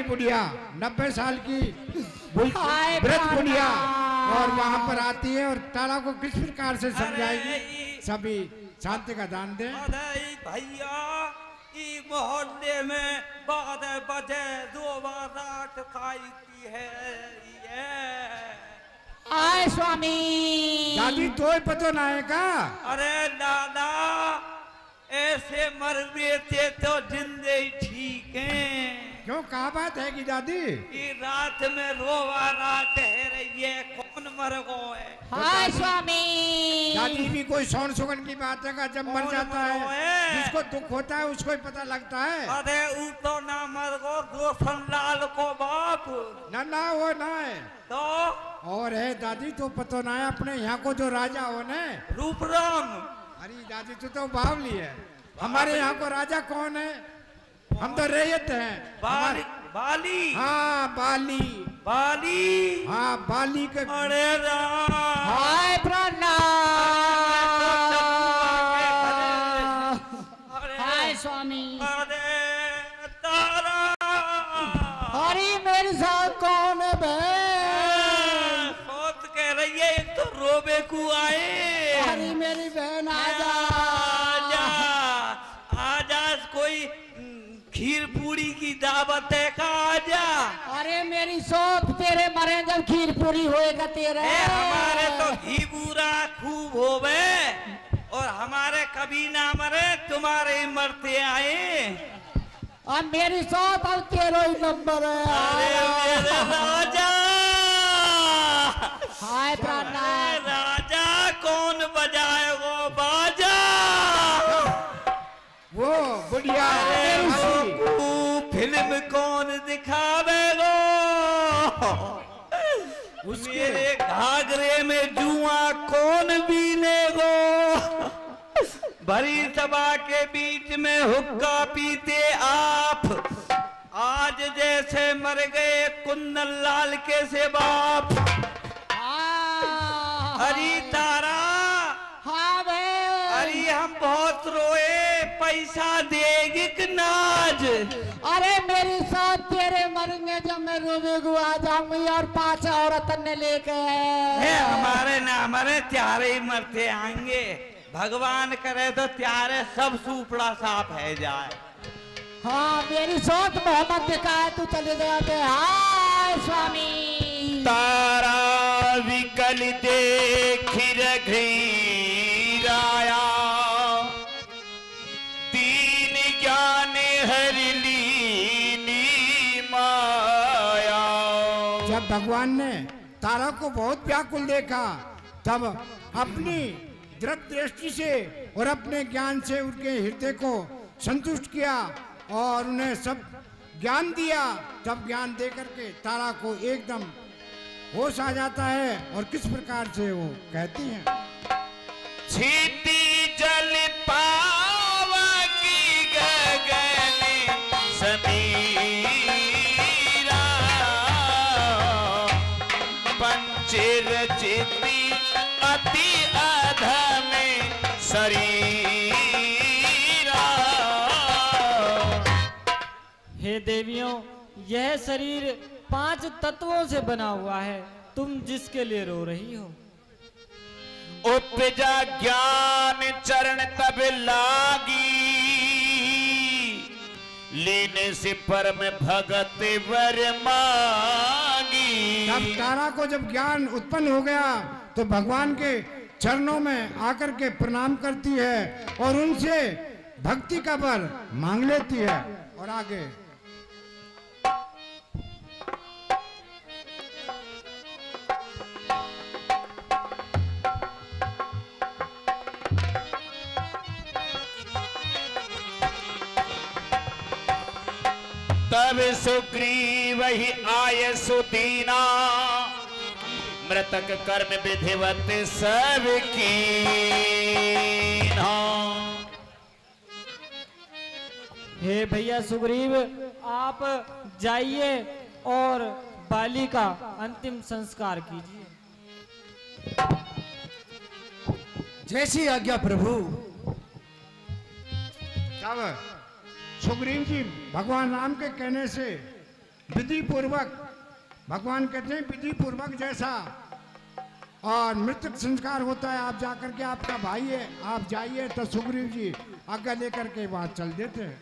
बुढ़िया 90 साल की वृद्ध बुढ़िया और वहाँ पर आती है और तारा को किस प्रकार से समझाएगी। सभी शांति का दान दें। भैया मोहल्ले में 12 बजे 2 बार रात खाई की है आए स्वामी। दादी तो पता ना है का। अरे दादा ऐसे मर गए थे तो जिंदे ही ठीक हैं। क्यों कहा बात है कि दादी कि रात में रोवा रात है रही है कौन मर गो है। हाय स्वामी। दादी भी कोई सौन सुगन की बात है का जब मर जाता है जिसको दुख होता है उसको ही पता लगता है। अरे ऊ तो ना मर गो दोसनलाल को बाप ना वो ना है तो और है दादी तो पता ना है अपने यहाँ को जो राजा हो न रूपराम। अरे दादी तो बावली है। हमारे यहाँ को राजा कौन है। हम तो रैयत हैं। बाली। हाँ बाली हाँ बाली के। अरे हाय हाय स्वामी। अरे तारा अरे मेरे साथ कौन है बहन। सोच कह रही है एक तो रोबे को आए। अरे मेरी बहन आजा कोई खीर पूरी की दावत है का आजा। अरे मेरी सोच तेरे मरे जब खीर पूरी होएगा तेरे। हमारे तो घी बूरा खूब होवे और हमारे कभी ना मरे तुम्हारे मरते आए। और मेरी सोच अब तेरा ही नंबर है। अरे मेरे राजा हाय प्राणनाथ। राजा कौन बजाए वो बाजा। वो बुढ़िया फिल्म कौन दिखावे गो। मेरे घाघरे में जुआ कौन बीने गो। भरी सभा के बीच में हुक्का पीते आप आज जैसे मर गए कुंदन लाल के से बाप। हरी तारा हाँ भाई। अरे हम बहुत रोए पैसा देगी कि नाज। अरे मेरी साथ तेरे मरेंगे जब मैं रोबे को आ जाऊंगी और 5 औरत ने लेके हमारे ना मरे त्यारे ही मरते आएंगे। भगवान करे तो त्यारे सब सुपड़ा साफ है जाए। हाँ मेरी सोच मोहम्मद दिखाए तू चले जाते। हाय स्वामी। तारा विकल देख रघीराया दीन ज्ञान हर लीनी माया। जब भगवान ने तारा को बहुत व्याकुल देखा तब अपनी दृढ़ दृष्टि से और अपने ज्ञान से उनके हृदय को संतुष्ट किया और उन्हें सब ज्ञान दिया। तब ज्ञान दे करके तारा को एकदम होश आ जाता है और किस प्रकार से वो कहती हैं। छिटी जल पावा की गगन समीरा पंचर चिती अति अधम शरीरा। हे देवियों यह शरीर 5 तत्वों से बना हुआ है। तुम जिसके लिए रो रही हो। उपजा ज्ञान चरण तब लागी लेने से परम भगत वर मांगी। तब तारा को जब ज्ञान उत्पन्न हो गया तो भगवान के चरणों में आकर के प्रणाम करती है और उनसे भक्ति का वर मांग लेती है। और आगे तब सुग्रीव ही आय सुदीना मृतक कर्म विधिवत सब कीन्हा। हे भैया सुग्रीव आप जाइए और बाली का अंतिम संस्कार कीजिए। जैसी आज्ञा प्रभु। तब सुग्रीव जी भगवान राम के कहने से विधि पूर्वक, भगवान कहते हैं विधि पूर्वक जैसा और मृतक संस्कार होता है, आप जाकर के, आपका भाई है, आप जाइए। तो सुग्रीव जी आज्ञा लेकर के बात चल देते हैं।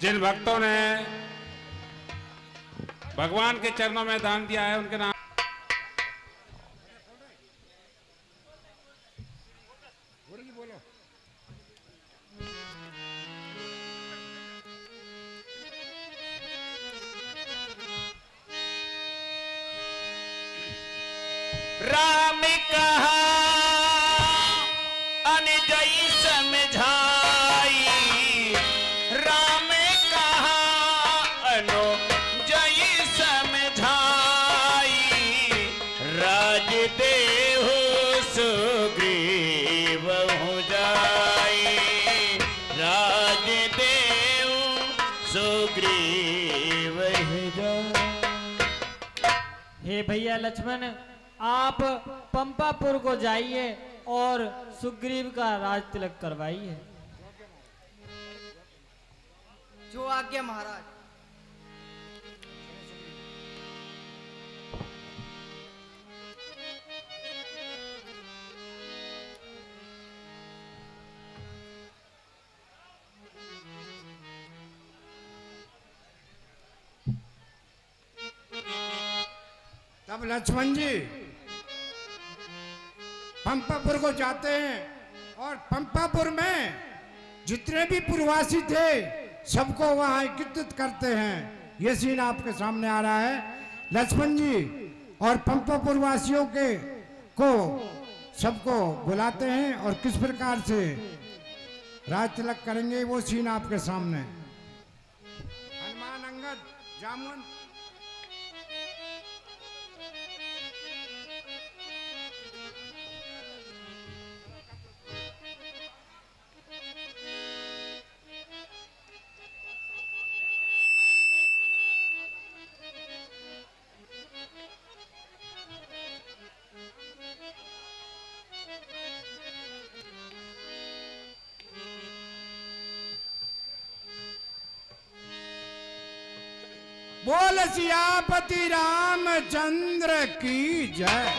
जिन भक्तों ने भगवान के चरणों में दान दिया है उनके नाम राम कहा अनजई समझाई, राम कहा अनुजई समझाई, राज देहु सुग्रीव हो जाई, राज देहु सुग्रीव हो जाई। हे भैया लक्ष्मण, आप पंपापुर को जाइए और सुग्रीव का राज तिलक करवाइए। जो आज्ञा महाराज। तब लक्ष्मण जी पंपापुर को जाते हैं और पंपापुर में जितने भी पुरवासी थे सबको वहां एकत्रित करते हैं। ये सीन आपके सामने आ रहा है। लक्ष्मण जी और पंपापुर वासियों के को सबको बुलाते हैं और किस प्रकार से राज तिलक करेंगे वो सीन आपके सामने। हनुमान, अंगद, जामुन। बोल सियापति रामचंद्र की जय।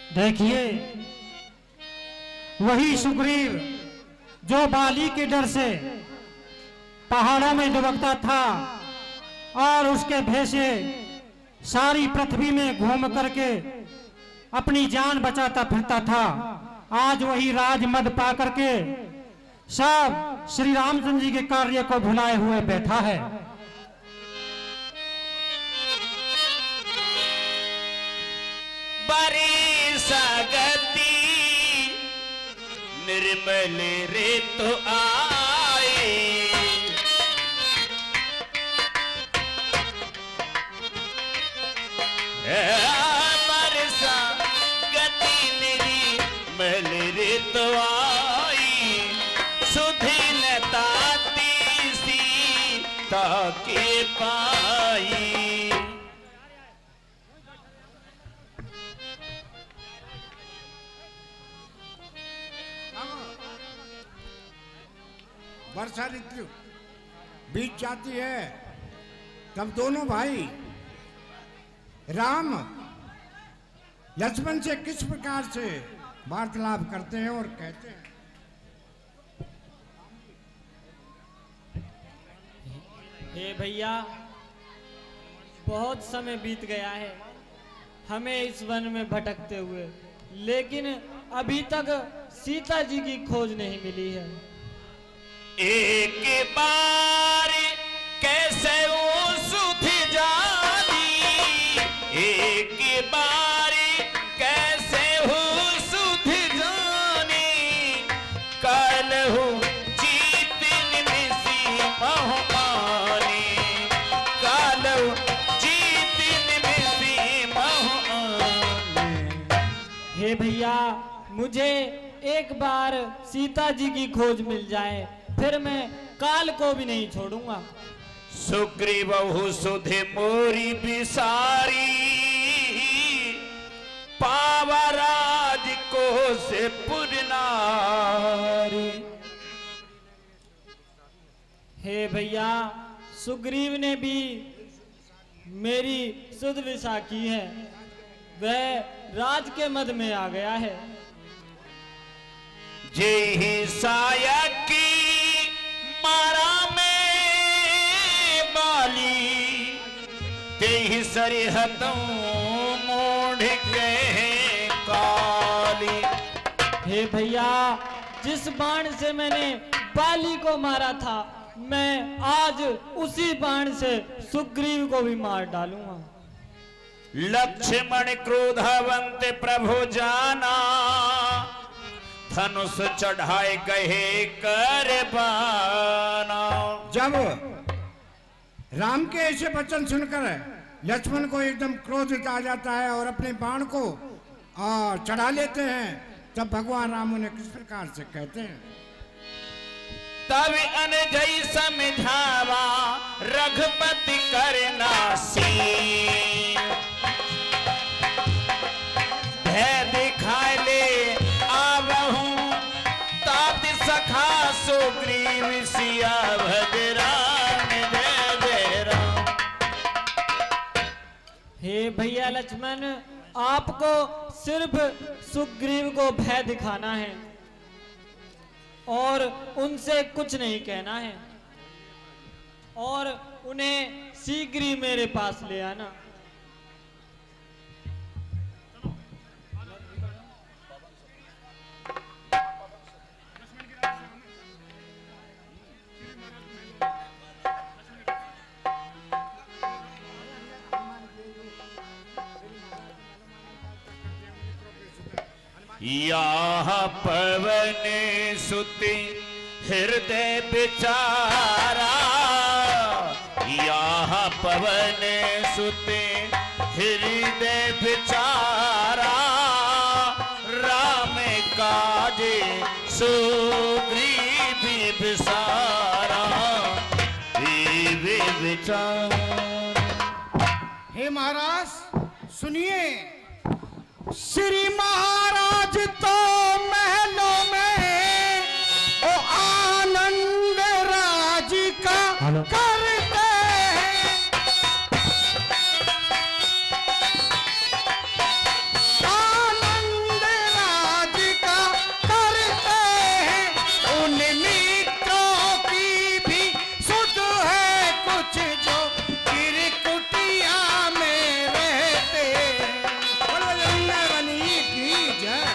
देखिए वही सुग्रीव जो बाली के डर से पहाड़ों में दुबकता था और उसके भेसे सारी पृथ्वी में घूम करके अपनी जान बचाता फिरता था, आज वही राजमद पा करके सब श्री रामचंद्र जी के कार्य को भुलाए हुए बैठा है। बड़ी सगति निर्मल ऋतु आए, बरसा गति निर्मल ऋतु आई, सुधीन ताती सीता के पाई। वर्षा ऋतु बीत जाती है, तब दोनों भाई राम लक्ष्मण से किस प्रकार से वार्तालाप करते हैं और कहते हैं। हे भैया, बहुत समय बीत गया है हमें इस वन में भटकते हुए, लेकिन अभी तक सीता जी की खोज नहीं मिली है। एक बार कैसे वो सुध जानी, एक बार कैसे हो सुध जानी, कल हो जीतन में सीमा आने, कल हो जीतन में सीमा आने। हे भैया, मुझे एक बार सीता जी की खोज मिल जाए, फिर मैं काल को भी नहीं छोड़ूंगा। सुग्रीव सुधे मोरी बिसारी, पावराज को से पुरनारी। हे भैया, सुग्रीव ने भी मेरी सुध विसा की है, वह राज के मद में आ गया है। जय सायकी मारा में बाली, ते सरिहतों मोढ़ के काली। हे भैया, जिस बाण से मैंने बाली को मारा था, मैं आज उसी बाण से सुग्रीव को भी मार डालूंगा। लक्ष्मण क्रोधवंत प्रभु जाना, धनुष चढ़ाए गए कर बाना। जब राम के ऐसे वचन सुनकर लक्ष्मण को एकदम क्रोध आ जाता है और अपने बाण को चढ़ा लेते हैं, तब भगवान राम उन्हें किस प्रकार से कहते हैं। तब अनजय समझावा रघुपति करना सी, भय दिखाए ले आवहूं तात सखा सुग्रीव सिया भद्राम जय जय राम। हे भैया लक्ष्मण, आपको सिर्फ सुग्रीव को भय दिखाना है और उनसे कुछ नहीं कहना है, और उन्हें शीघ्र ही मेरे पास ले आना। यहाँ पवन सुति हृदय बिचारा, यहाँ पवन सुति हृदय बिचारा, राम काजे सुग्रीव बिसारा विचार। हे महाराज सुनिए, श्री महाराज तो महलों में ओ आनंद राज का करते हैं, आनंद राज का करते हैं। उन मित्रों की भी सुध है कुछ जो किरकुटिया में रहते हैं। बोलो जंगलवनी की जय।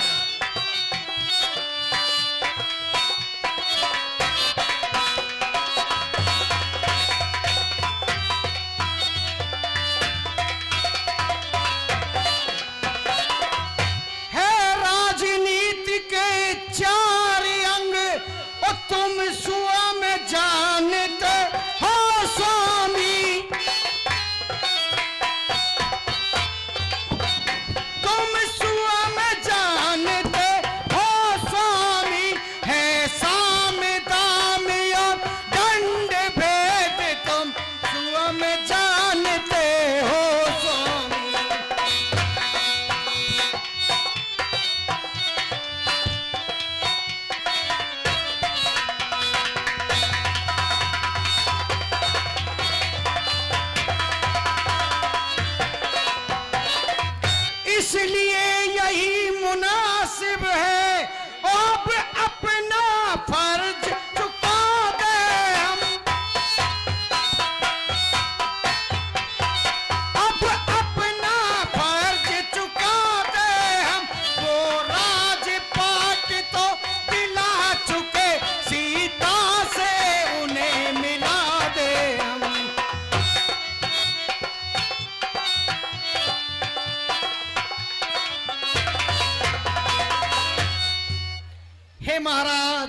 महाराज,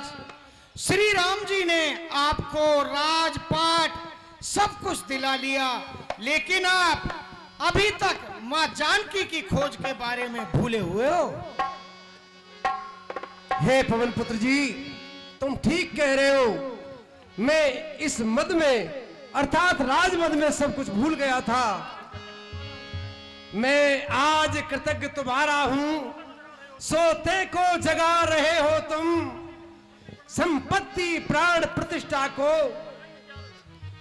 श्री राम जी ने आपको राजपाट सब कुछ दिला लिया, लेकिन आप अभी तक मां जानकी की खोज के बारे में भूले हुए हो। हे पवन पुत्र जी, तुम ठीक कह रहे हो। मैं इस मद में अर्थात राजमद में सब कुछ भूल गया था। मैं आज कृतज्ञ तुम्हारा हूं। सोते को जगा रहे हो तुम, संपत्ति प्राण प्रतिष्ठा को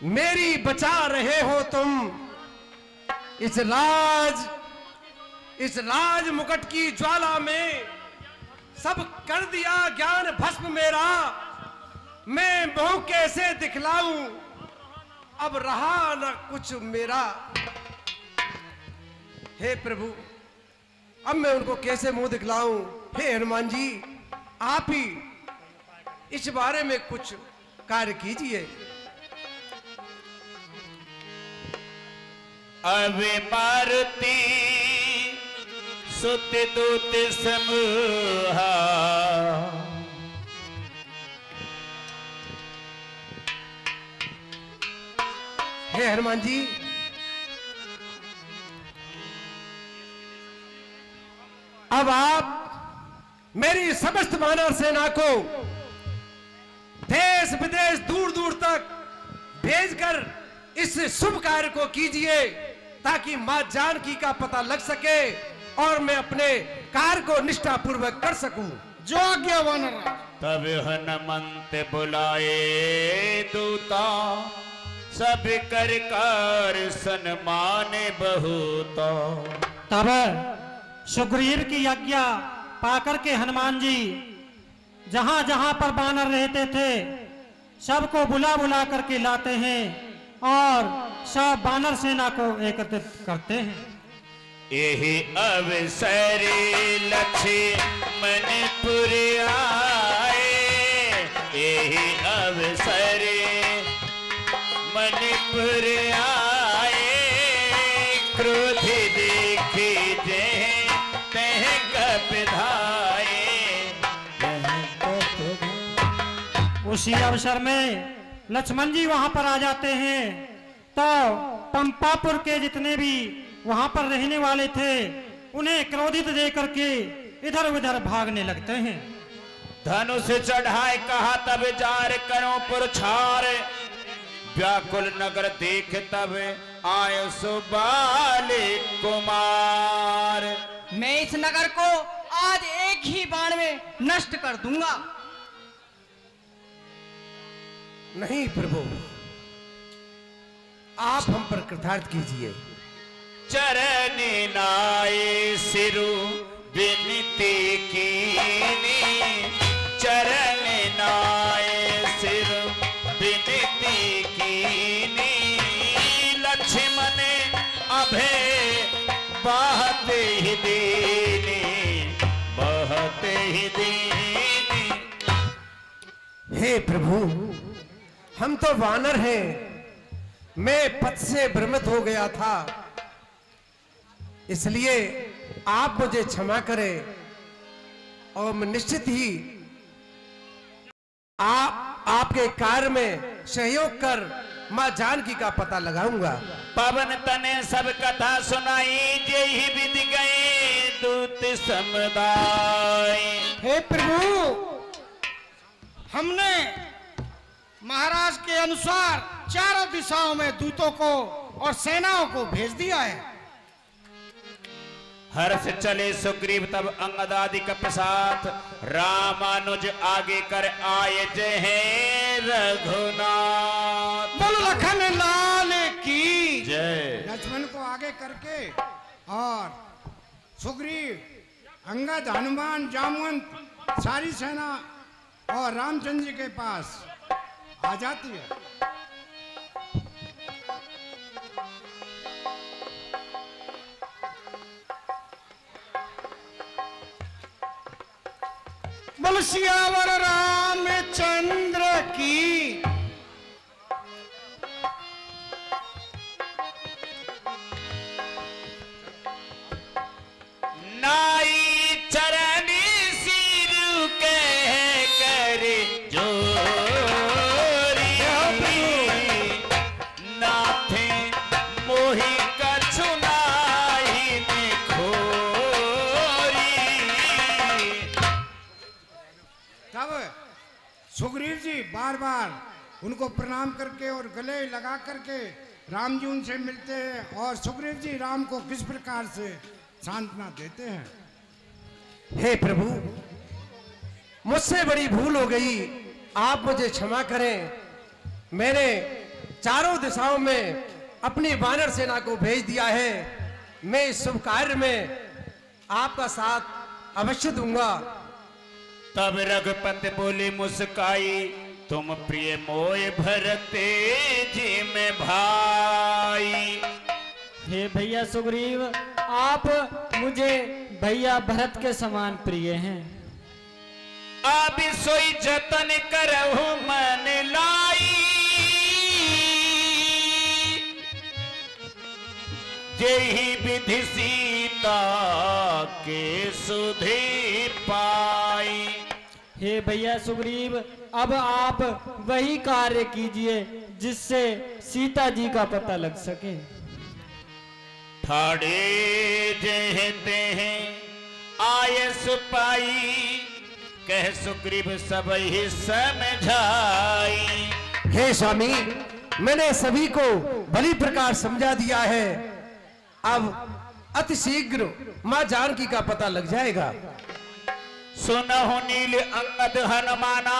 मेरी बचा रहे हो तुम। इस राज मुकुट की ज्वाला में सब कर दिया ज्ञान भस्म मेरा। मैं मुंह कैसे दिखलाऊं, अब रहा न कुछ मेरा। हे प्रभु, अब मैं उनको कैसे मुंह दिखलाऊं। हे हनुमान जी, आप ही इस बारे में कुछ कार्य कीजिए। अवे मारुति सुत दूत समूहा, हे हनुमान जी, अब आप मेरी समस्त वानर सेना को देश विदेश दूर दूर तक भेजकर इस शुभ कार्य को कीजिए, ताकि मां जानकी का पता लग सके और मैं अपने कार्य को निष्ठा पूर्वक कर सकूं। जो आज्ञा वानर। तब हनुमंत बुलाए दूता, सब कर कार सन्मान बहुता। तब सुग्रीव की आज्ञा पाकर के हनुमान जी जहां जहां पर बानर रहते थे सबको बुला बुला करके लाते हैं और सब बानर सेना को एकत्रित करते हैं। यही अवसर लक्ष्मणपुर आए, यही अवसर मनपुर आए। क्रोध देखी जे तह कप धाये। उसी अवसर में लक्ष्मण जी वहां पर आ जाते हैं, तो पंपापुर के जितने भी वहां पर रहने वाले थे उन्हें क्रोधित देख करके इधर उधर भागने लगते हैं। धनुष चढ़ाए कहा तब जार करो पुरछार, व्याकुल नगर देख तब आए सुबाल कुमार। मैं इस नगर को आज एक ही बाण में नष्ट कर दूंगा। नहीं प्रभु, आप हम पर कृतार्थ कीजिए। चरण नाये सिरु विनती कीनी, चरण नाये सिरु विनती कीनी। लक्ष्मण अभय बहुत ही दीनी, बहुत ही दीनी। हे प्रभु, हम तो वानर हैं, मैं पथ से भ्रमित हो गया था, इसलिए आप मुझे क्षमा करें और मैं निश्चित ही आपके कार्य में सहयोग कर मां जानकी का पता लगाऊंगा। पवन तने सब कथा सुनाई, जेहि विधि गए दूत समुदाय। हे प्रभु, हमने महाराज के अनुसार चारों दिशाओं में दूतों को और सेनाओं को भेज दिया है। हर्ष चले सुग्रीव तब अंगदादि कपसाथ, रामानुज आगे कर आए जय है रघुनाथ। बोल लखन लाल की जय। लक्ष्मण को आगे करके और सुग्रीव, अंगद, हनुमान, जामवंत सारी सेना और रामचंद्र जी के पास आ जाती है। बोल सियावर रामचंद्र की। नाई चरणी सिर कह सुग्रीव जी बार बार उनको प्रणाम करके और गले लगा करके राम जी उनसे मिलते हैं और सुग्रीव जी राम को किस प्रकार से सांत्वना देते हैं। हे प्रभु, मुझसे बड़ी भूल हो गई, आप मुझे क्षमा करें। मैंने चारों दिशाओं में अपनी वानर सेना को भेज दिया है। मैं इस शुभ कार्य में आपका साथ अवश्य दूंगा। तब रघुपति बोले मुस्काई, तुम प्रिय मोय भरते जी में भाई। हे भैया सुग्रीव, आप मुझे भैया भरत के समान प्रिय हैं। अब सोई जतन करहु मन लाई, जेहि विधि सीता के सुधि पाई। हे भैया सुग्रीव, अब आप वही कार्य कीजिए जिससे सीता जी का पता लग सके। ठाड़े जहते हैं आय सुपाई, कह सुग्रीव सब ही समझाई। हे स्वामी, मैंने सभी को भली प्रकार समझा दिया है। अब अति शीघ्र मां जानकी का पता लग जाएगा। सुनहु नील अंगद हनुमाना,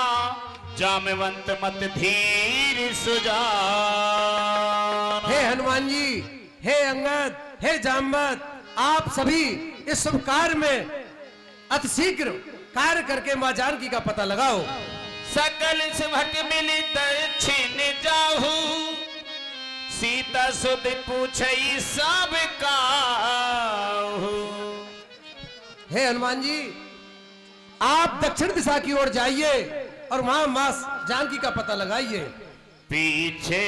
जामवंत मत धीर सुजान। हे हनुमान जी, हे अंगद, हे जामवंत, आप सभी इस शुभ कार्य में अति शीघ्र कार्य करके मां जानकी का पता लगाओ। सकल सुभग मिली दक्षिण जाहू, सीता सुध पूछई सब काहू। हे हनुमान जी, आप दक्षिण दिशा की ओर जाइए और वहां मां जानकी का पता लगाइए। पीछे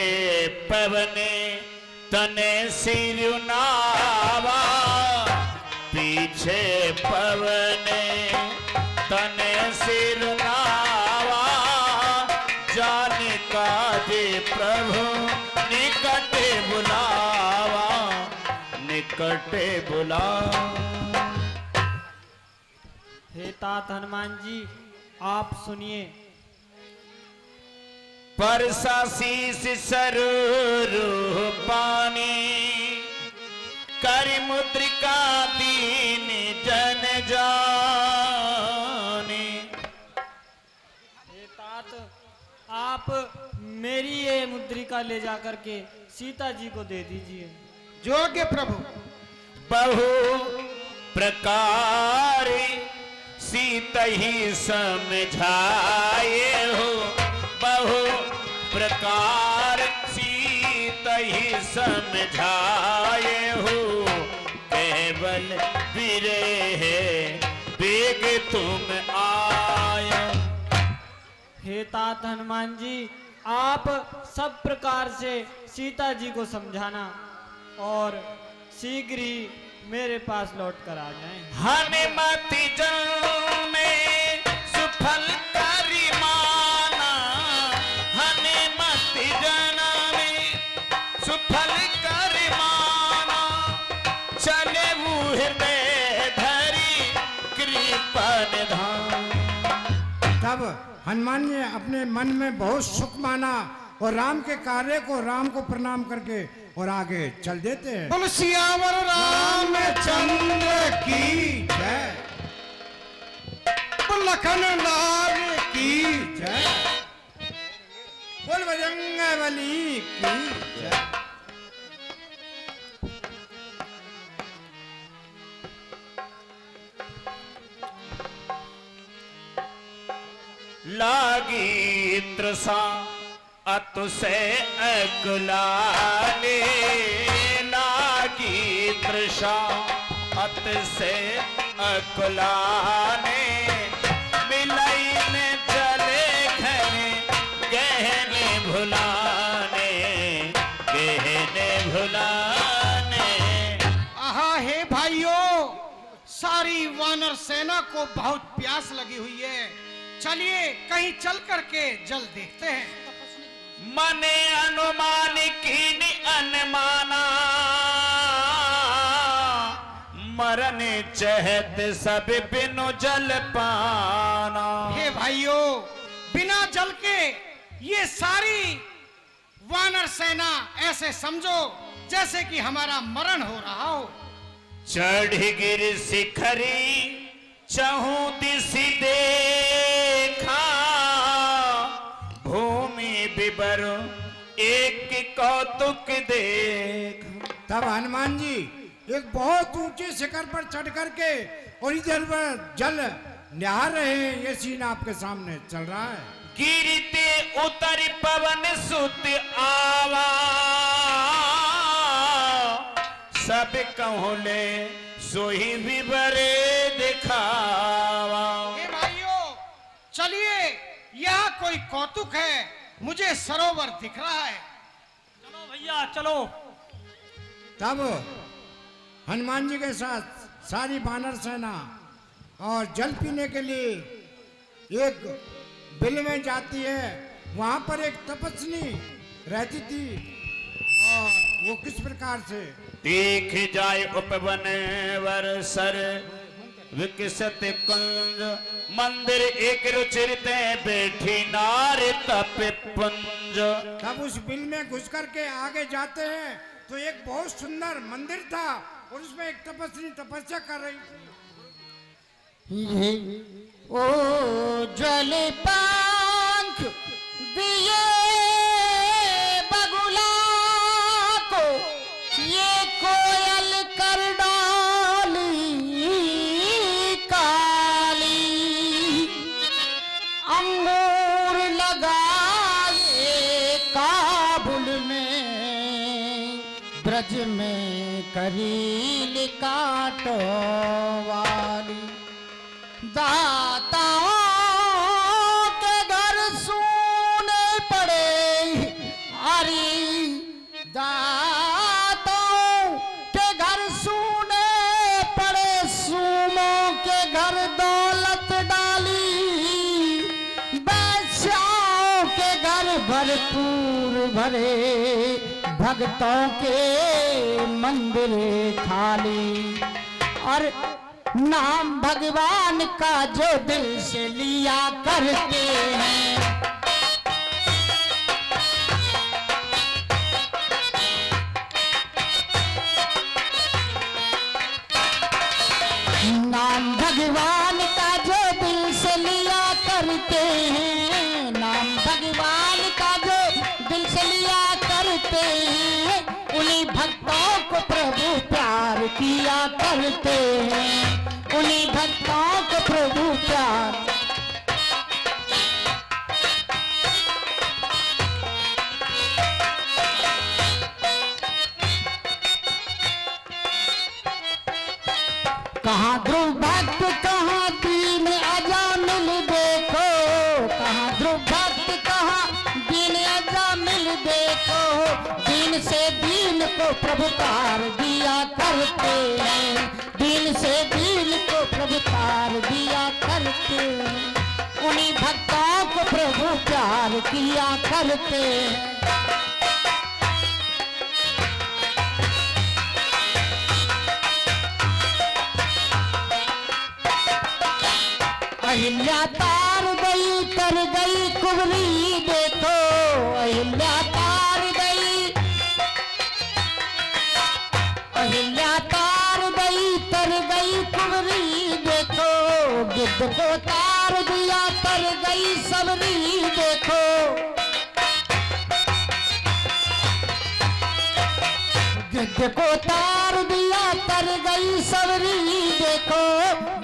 पवने तने सिरुनावा, पीछे पवने तने सिरुनावा। जाने का जे प्रभु निकटे बुलावा, निकटे बुलावा। हे तात हनुमान जी, आप सुनिए। परसा शीस सरूर पानी, कर मुद्रिका दीन जन जाने। हे तात, आप मेरी ये मुद्रिका ले जाकर के सीता जी को दे दीजिए। योग्य प्रभु। बहु प्रकार सीता ही समझाए हो, बहु प्रकार सीता ही समझाए हो। केवल बिरह बेग तुम आए। हे तात हनुमान जी, आप सब प्रकार से सीता जी को समझाना और शीघ्र ही मेरे पास लौट कर आ जाएं। हनुमति जन में सुफल करी माना, हनुमति जन में सुफल करी माना। चले वो हृदय धरी कृपन धाम। तब हनुमान ने अपने मन में बहुत सुख माना और राम के कार्य को राम को प्रणाम करके और आगे चल देते हैं। बोलो सियावर रामचंद्र की जय, बोलो लखन लाल की जय, बोल बजरंग बली की जय। लागी तृषा अतु से अकुलाने, लागी तृषा अत से अकुलाने। मिलई में चले घने गहने भुलाने, गहने भुलाने। आहा, हे भाइयों, सारी वानर सेना को बहुत प्यास लगी हुई है। चलिए कहीं चल करके जल देखते हैं। मने अनुमान कीन अनमाना, मरन चहत सब बिनु जल पाना। हे भाइयों, बिना बिना जल के ये सारी वानर सेना ऐसे समझो जैसे कि हमारा मरण हो रहा हो। चढ़ गिर शिखरी चहु दिशि देखा, भूमि विवर एक कौतुक देख। तब हनुमान जी एक बहुत ऊंचे शिखर पर चढ़ करके और इधर पर जल निहार रहे हैं। ये सीन आपके सामने चल रहा है। गिरते उतर पवन सुत आवा, सब कहले सोही विवरे दिखावा। हे भाइयों, चलिए, यह कोई कौतुक है, मुझे सरोवर दिख रहा है। चलो भैया चलो। तब हनुमान जी के साथ सारी वानर सेना और जल पीने के लिए एक बिल में जाती है। वहां पर एक तपस्विनी रहती थी और वो किस प्रकार से देख जाए उपवन वर सर विकसित कुंज, मंदिर एक रुचिरते बैठी नार तप पुंज। तब उस बिल में घुस करके आगे जाते हैं तो एक बहुत सुंदर मंदिर था और उसमें एक तपस्वी तपस्या कर रही थी। ओ जल पंख दिए बगुला को, ये कोयल कर डाली काली, अंगूर लगाए काबुल में, ब्रज में करील काटो वाली। दाताओं के घर सूने पड़े, अरे दाताओं के घर सूने पड़े, सूमों के घर दौलत डाली, वैश्याओं के घर भरपूर भरे, भक्तों के मंदिर खाली। और नाम भगवान का जो दिल से लिया करते हैं, नाम भगवान का जो दिल से लिया करते हैं, नाम भगवान का जो दिल से लिया करते हैं, उन्हीं भक्तों को प्रभु प्यार किया करते हैं, उन्हीं भक्तों को प्रभु प्यार। कहाँ ध्रुव भक्त कहाँ दीन अजामिल देखो, कहाँ ध्रुव भक्त कहाँ दीन अजामिल देखो, दीन से दीन को प्रभु तार दिया करते हैं, दीन से दीन को प्रभु तार दिया करते हैं, उन्हीं भक्तों को प्रभु प्यार किया करते हैं। अहिल्या तार गई कर गई कुबरी देखो, अहिल्या तार गई, अहिल्या तार गई तर गई कुबरी देखो, गिद्ध को तार दिया तर गई सबरी देखो, गिद्ध को तार दिया तर गई सबरी देखो,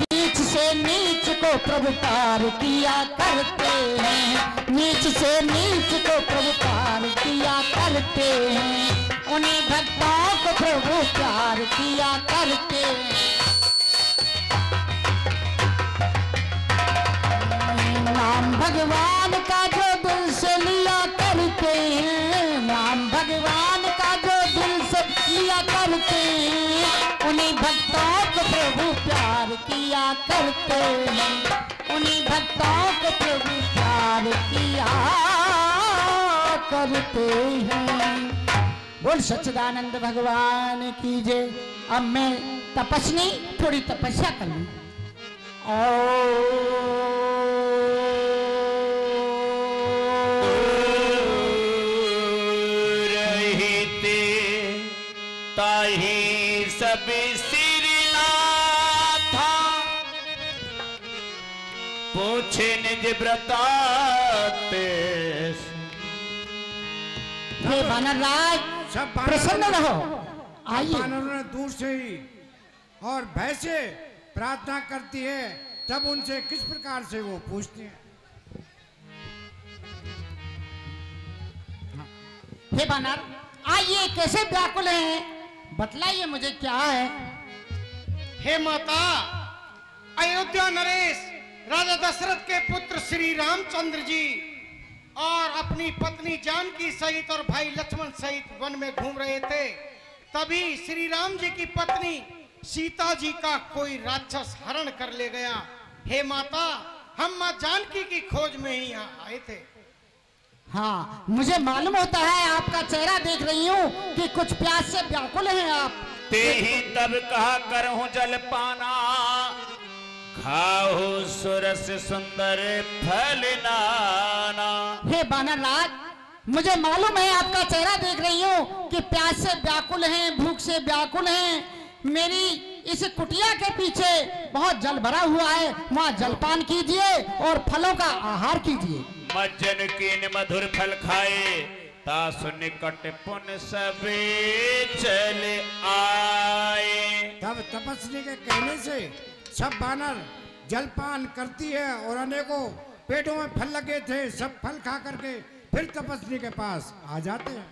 नीच से नीच को प्रभु पार किया करते हैं, नीच से नीच को प्रभु पार किया करते हैं, उन्हीं भक्तों को प्रभु प्यार किया करते हैं। नाम भगवान का जो दिल से लिया करते हैं, नाम भगवान का जो दिल से लिया करते हैं, उन्हीं भक्तों को प्रभु प्यार किया करते हैं, उन्हीं भक्तों को प्रभु प्यार किया करते हैं। बोल सच्चिदानंद भगवान की जय। अब मैं तपस्वी थोड़ी तपस्या कर लूं। तभी श्रीनाथ पूछे निज व्रताते। हे वानरराज सब प्रसन्न रहो, आइए। वानरों ने दूर से ही और भय से प्रार्थना करती है, तब उनसे किस प्रकार से वो पूछते हैं। हे वानर, आइए, कैसे व्याकुल हैं, बतलाइए मुझे क्या है। हे माता, अयोध्या नरेश राजा दशरथ के पुत्र श्री रामचंद्र जी और अपनी पत्नी जानकी सहित और भाई लक्ष्मण सहित वन में घूम रहे थे। तभी श्री राम जी की पत्नी सीता जी का कोई राक्षस हरण कर ले गया। हे माता, हम मां जानकी की खोज में ही यहाँ आए थे। हाँ, मुझे मालूम होता है, आपका चेहरा देख रही हूँ कि कुछ प्यास से व्याकुल हैं आप। ते ही तब कहा करहूं जल पाना, खाओ सुरस सुंदर फल नाना। हे वानरराज, मुझे मालूम है, आपका चेहरा देख रही हूँ कि प्यास से व्याकुल हैं, भूख से व्याकुल हैं। मेरी इस कुटिया के पीछे बहुत जल भरा हुआ है, वहाँ जलपान कीजिए और फलों का आहार कीजिए। मज्जन कीन मधुर फल खाए, तासु निकट पुन सबे चले आए। तब तपस्वी के कहने से सब वानर जलपान करती है और अनेकों पेटों में फल लगे थे, सब फल खा करके फिर तपस्वी के पास आ जाते हैं।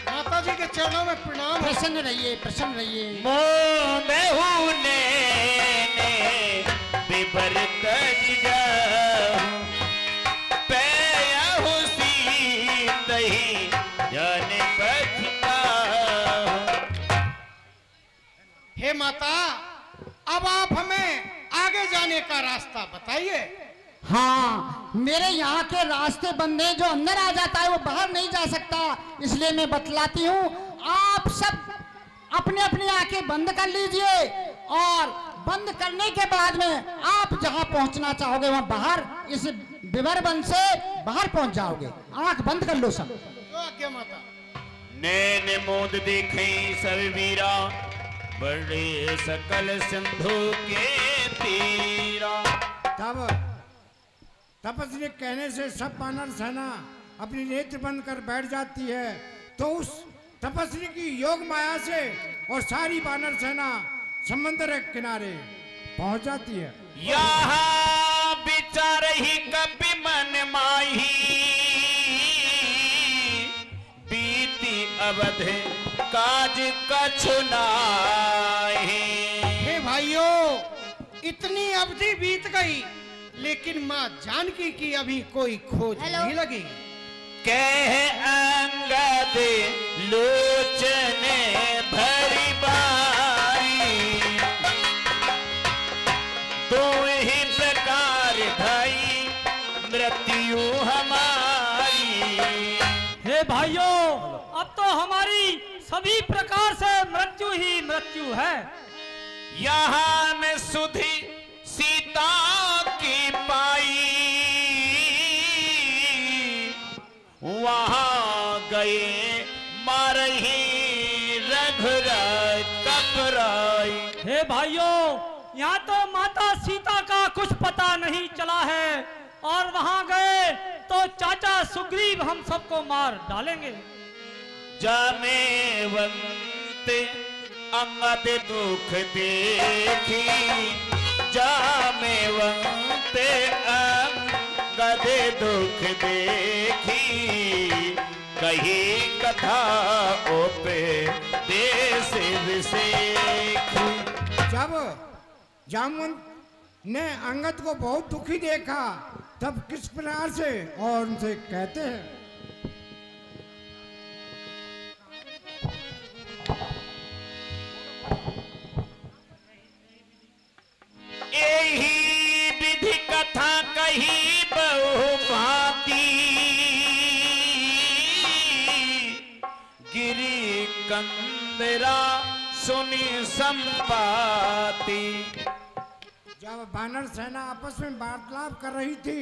माता जी के चरणों में प्रणाम। प्रसन्न रहिए, प्रसन्न रहिए। मोह ने विवर तज जाऊं, पैहु सीतहि जन पछताऊं। हे माता, अब आप हमें आगे जाने का रास्ता बताइए। हाँ, मेरे यहाँ के रास्ते बंद हैं, जो अंदर आ जाता है वो बाहर नहीं जा सकता, इसलिए मैं बतलाती हूँ। आप सब अपने अपनी आंखें बंद कर लीजिए और बंद करने के बाद में आप जहाँ पहुँचना चाहोगे वहाँ बाहर इस विवर वन से बाहर पहुँच जाओगे। आंख बंद कर लो सब। तो आज्ञा माता। नैन मोद देखई सब वीरा, बड़े सकल सिंधु के तीरा। तब तपस्वी कहने से सब वानर सेना अपनी नेत्र बंद कर बैठ जाती है, तो उस तपस्वी की योग माया से और सारी वानर सेना समुद्र के किनारे पहुंच जाती है। यहाँ विचार ही कपि मन माही, बीती अवध काज कछु नाहि। हे भाइयों, इतनी अवधि बीत गई लेकिन माँ जानकी की अभी कोई खोज नहीं लगी। कह अंगद लोचन भरी बारी, दो ही प्रकार भई मृत्यु हमारी। हे भाइयों, अब तो हमारी सभी प्रकार से मृत्यु ही मृत्यु है। यहाँ में सुधि सीता की पाई, वहां गए मारही रघुराई कपराई। हे भाइयों, यहाँ तो माता सीता का कुछ पता नहीं चला है और वहां गए तो चाचा सुग्रीव हम सबको मार डालेंगे। जामेवंत अंगद दुख देखी, जामेवंत अंगद दुख देखी, कही कथा ओपे देश विशेखी। जब जामवंत ने अंगद को बहुत दुखी देखा, तब किस प्रकार से और उनसे कहते हैं। यही विधि कथा कही बहु भांति, गिरी कंदरा सुनी संपाति। जब वानर सेना आपस में वार्तालाप कर रही थी,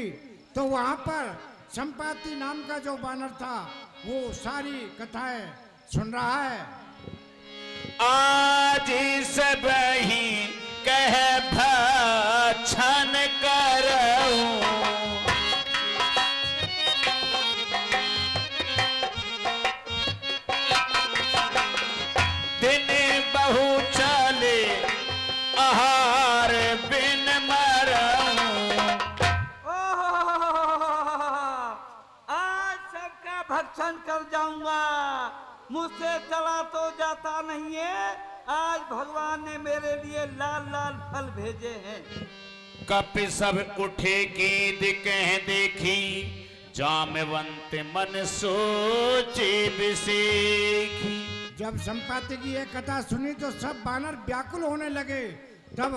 तो वहां पर संपाति नाम का जो बानर था वो सारी कथाएं सुन रहा है। आज सब ही कह भक्षण करूं, दिन बहु चले आहार बिन मरूं। आज सबका भक्षण कर जाऊंगा, मुझसे चला तो जाता नहीं है। आज भगवान ने मेरे लिए लाल लाल फल भेजे हैं। कपि सब उठे की दिखें देखी, जामवंत मन सोचे बिसेखी। जब संपाति की ये कथा सुनी तो सब बानर व्याकुल होने लगे। तब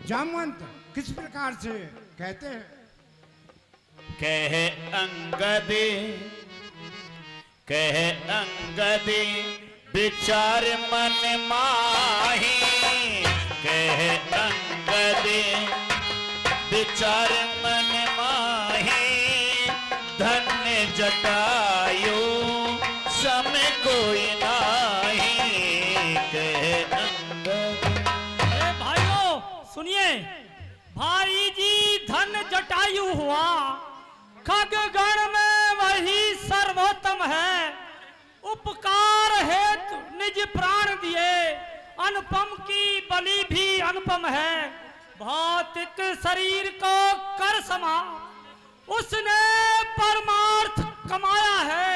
जामवंत किस प्रकार से कहते हैं? कहे अंगदे विचार मन माही, कहे अंगदे विचार मन माही। धन्य जटायु सम कोई नाही, कहे अंगदे। भाइयों सुनिए, भाई जी धन जटायु हुआ, खगगण में वही सर्वोत्तम है। उपकार हेतु निज प्राण दिए, अनुपम की बलि भी अनुपम है। भौतिक शरीर को कर समा, उसने परमार्थ कमाया है।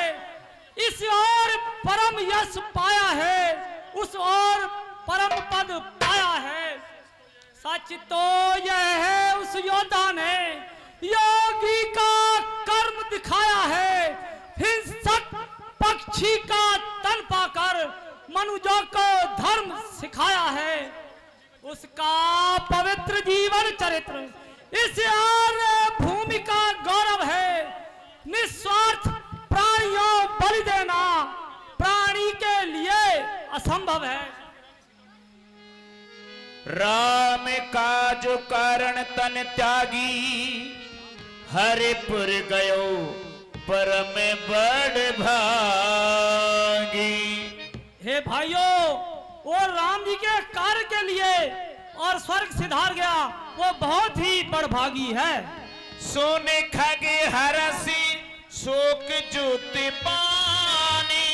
इस ओर परम यश पाया है, उस ओर परम पद पाया है। सच तो यह है उस योद्धा ने योगी का कर्म दिखाया है। हिंसक पक्षी का तन पाकर मनुजों को धर्म सिखाया है। उसका पवित्र जीवन चरित्र इस आर्य भूमि का गौरव है। निस्वार्थ प्राणियों बलि देना प्राणी के लिए असंभव है। राम काज कारण तन त्यागी, हरिपुर गयो परम बड़ भागी। हे भाइयों, वो राम जी के कार्य के लिए और स्वर्ग सिधार गया, वो बहुत ही बड़भागी है। सोने खगे हरसी शोक ज्योति पानी,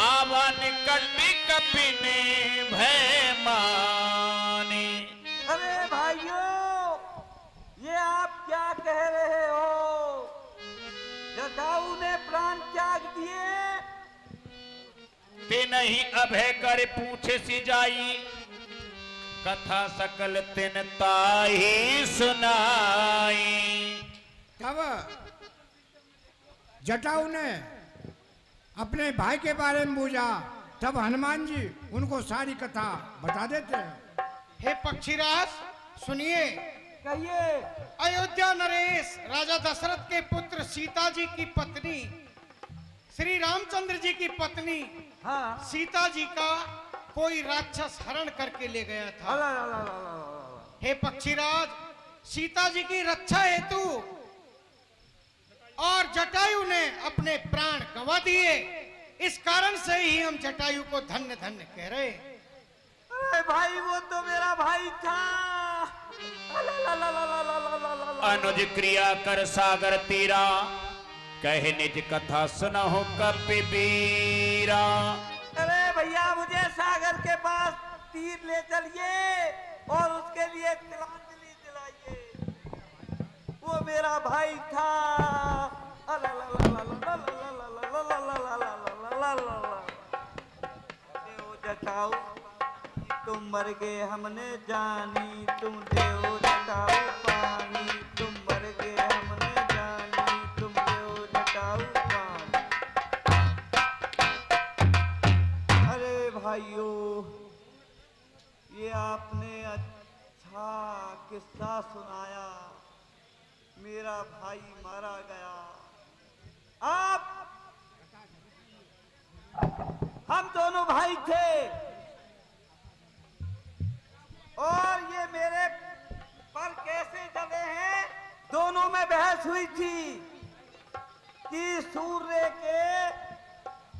आवन कटि कपिने भय मानी। अरे भाइयों, ये आप क्या कह रहे हो? जटायु ने प्राण त्याग दिए। ते नहीं अभय कर पूछे सी जाई, कथा सकल तिन ताही सुनाई। तब जटायु ने अपने भाई के बारे में पूछा। तब हनुमान जी उनको सारी कथा बता देते हैं। हे पक्षीराज सुनिए। कहिए। अयोध्या नरेश राजा दशरथ के पुत्र सीता जी की पत्नी, श्री रामचंद्र जी की पत्नी हाँ। सीता जी का कोई राक्षस हरण करके ले गया था। हे पक्षीराज, सीता जी की रक्षा हेतु और जटायु ने अपने प्राण गंवा दिए। इस कारण से ही हम जटायु को धन्य धन्य कह रहे। अरे भाई, वो तो मेरा भाई था। अनुज क्रिया कर सागर तीरा, कहे निज कथा सुनहु कपिबीरा। अरे भैया, मुझे सागर के पास तीर ले चलिए और उसके लिए तिलांजलि दिलाइए। वो मेरा भाई था। जटायु तुम मर गए हमने जानी, तुम देव जटायु पानी। तुम मर गए हमने जानी, तुम देव जटायु पानी। अरे भाइयों, ये आपने अच्छा किस्सा सुनाया। मेरा भाई मारा गया। आप हम दोनों भाई थे और ये मेरे पर कैसे जले हैं। दोनों दोनों में बहस हुई थी कि सूर्य के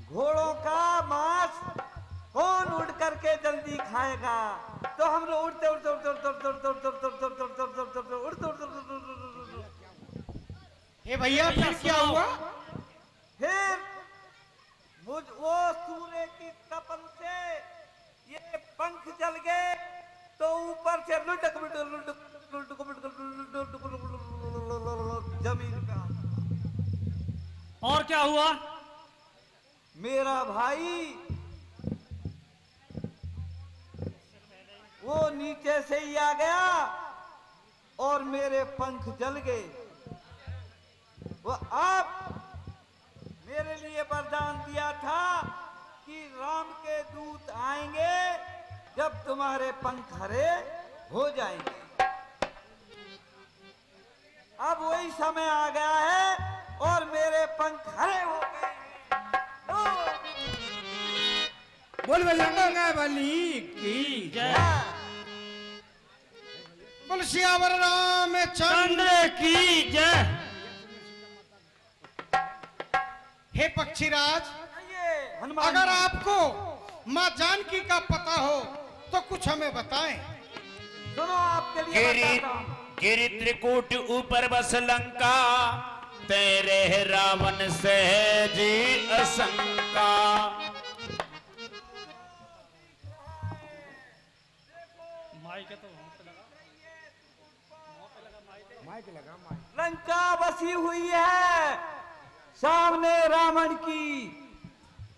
घोड़ों का मांस कौन उड़ करके जल्दी खाएगा। तो हम लोग उड़ते उड़ते उड़ते उड़ते उड़ते उड़ते उड़ते उड़ते उड़ते उड़ते उड़ते उड़ते उड़ते हे भैया फिर क्या हुआ? फिर वो सूर्य की तपन से ये पंख जल गए तो ऊपर से जमीन पे। और क्या हुआ? मेरा भाई वो नीचे से ही आ गया और मेरे पंख जल गए। वो आप मेरे लिए वरदान दिया था कि राम के दूत आएंगे जब तुम्हारे पंख हरे हो जाएंगे। अब वही समय आ गया है और मेरे पंख हरे हो गए। बोल बजरंग बली की जय। बोल सियावर रामचंद्र चंद्र की जय। हे पक्षीराज, हनुमान अगर आपको माँ जानकी का पता हो तो कुछ हमें बताएं। सुनो, आपके लिए गिरि बताता हूं। गिरि त्रिकूट ऊपर बस लंका, तेरे रावण से जी असंका। लंका बसी हुई है सामने रावण की,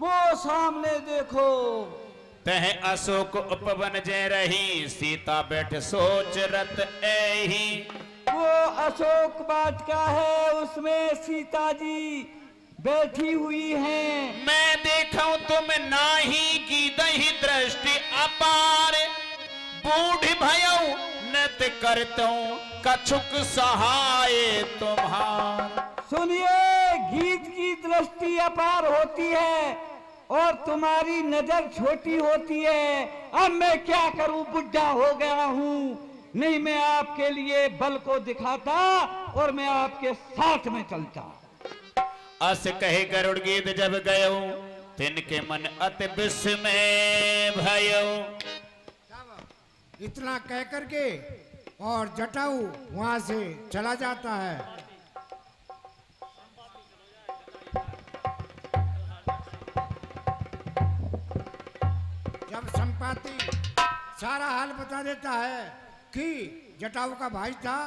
वो सामने देखो। तह अशोक उपवन जय रही, सीता बैठ सोच रत एही। वो अशोक वाटिका है, उसमें सीता जी बैठी हुई हैं। मैं देखूं तुम नाही की दही दृष्टि अपार, बूढ़ भयऊ नत करतूं कछुक सहाय तुम्हार। सुनिए, गीत की दृष्टि अपार होती है और तुम्हारी नजर छोटी होती है। अब मैं क्या करूं, बुढ़ा हो गया हूं। नहीं, मैं आपके लिए बल को दिखाता और मैं आपके साथ में चलता। अस कहे गरुड़ गीत जब गयो, तिनके मन अति विस्मय भयो। इतना कह करके और जटाऊ वहां से चला जाता है। जब संपाति सारा हाल बता देता है कि जटाऊ का भाई था,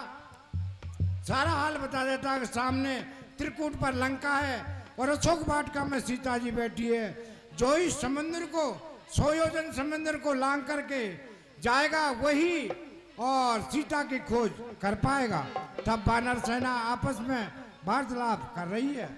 सारा हाल बता देता है कि सामने त्रिकूट पर लंका है और अशोक वाटिका में सीता जी बैठी है। जो इस समंदर को 100 योजन समंदर को लांग करके जाएगा वही और सीता की खोज कर पाएगा। तब वानर सेना आपस में वार्तालाप कर रही है।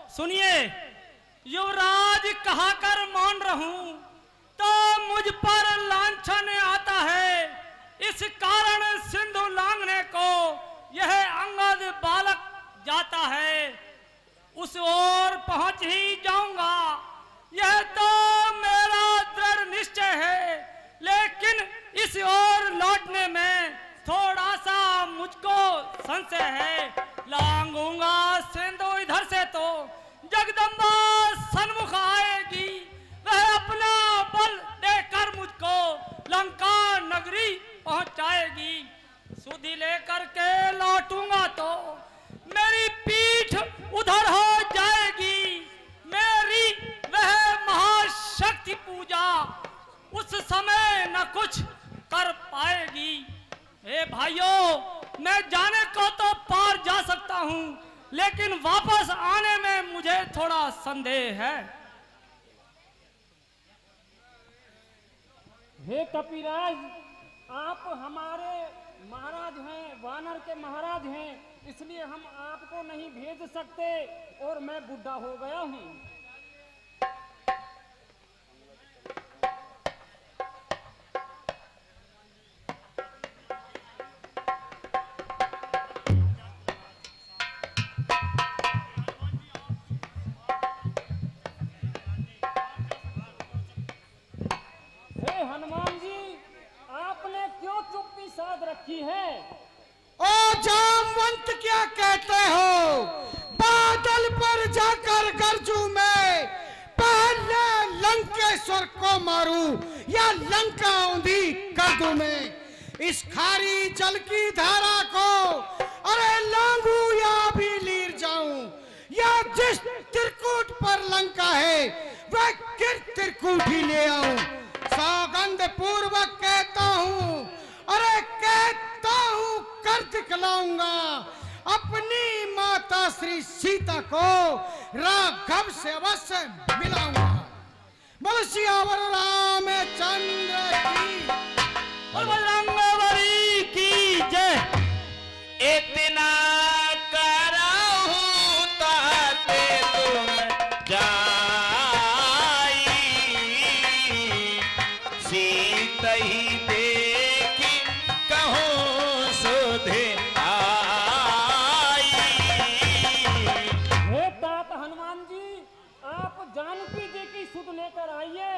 सुनिए, युवराज कहा कर मौन रहूं तो मुझ पर लांछन आता है। इस कारण सिंधु लांघने को यह अंगद बालक जाता है। उस ओर पहुंच ही जाऊंगा, यह तो मेरा दृढ़ निश्चय है। लेकिन इस ओर लौटने में थोड़ा सा मुझको संशय है। लांघूंगा सिंधु इधर से तो जगदम्बा सन्मुख आएगी, वह अपना बल देकर मुझको लंका नगरी पहुंचाएगी। सुधि लेकर के लौटूंगा तो मेरी पीठ उधर हो जाएगी। मेरी वह महाशक्ति पूजा उस समय न कुछ कर पाएगी। हे भाइयों, मैं जाने को तो पार जा सकता हूं, लेकिन वापस आने में मुझे थोड़ा संदेह है। हे कपिराज, आप हमारे महाराज हैं, वानर के महाराज हैं, इसलिए हम आपको नहीं भेज सकते और मैं बुढ़ा हो गया हूँ। हे हनुमान जी, आपने क्यों चुप्पी साध रखी है? ओ जामवंत, क्या कहते हो? बादल पर जाकर गरजू मैं, पहले लंकेश्वर को मारूं या लंका औंधी कर दूं मैं। इस खारी जल की धारा को अरे लांगू या भी लीर जाऊं, या जिस त्रिकूट पर लंका है वह त्रिकूट ही ले आऊं। सौगंध पूर्वक कहता हूं, अरे कहता हूं, कर दिखलाऊंगा अपनी माता श्री सीता को राघव से अवश्य मिलाऊंगा। बोल सियावर रामचंद्र की, रंगवरी की जय। इतना कराहूं ताते तुम जाई, सीता ही देखी कहूं सुधे आई। हे तात हनुमान जी, आप जानकी जी की सुध लेकर आइए।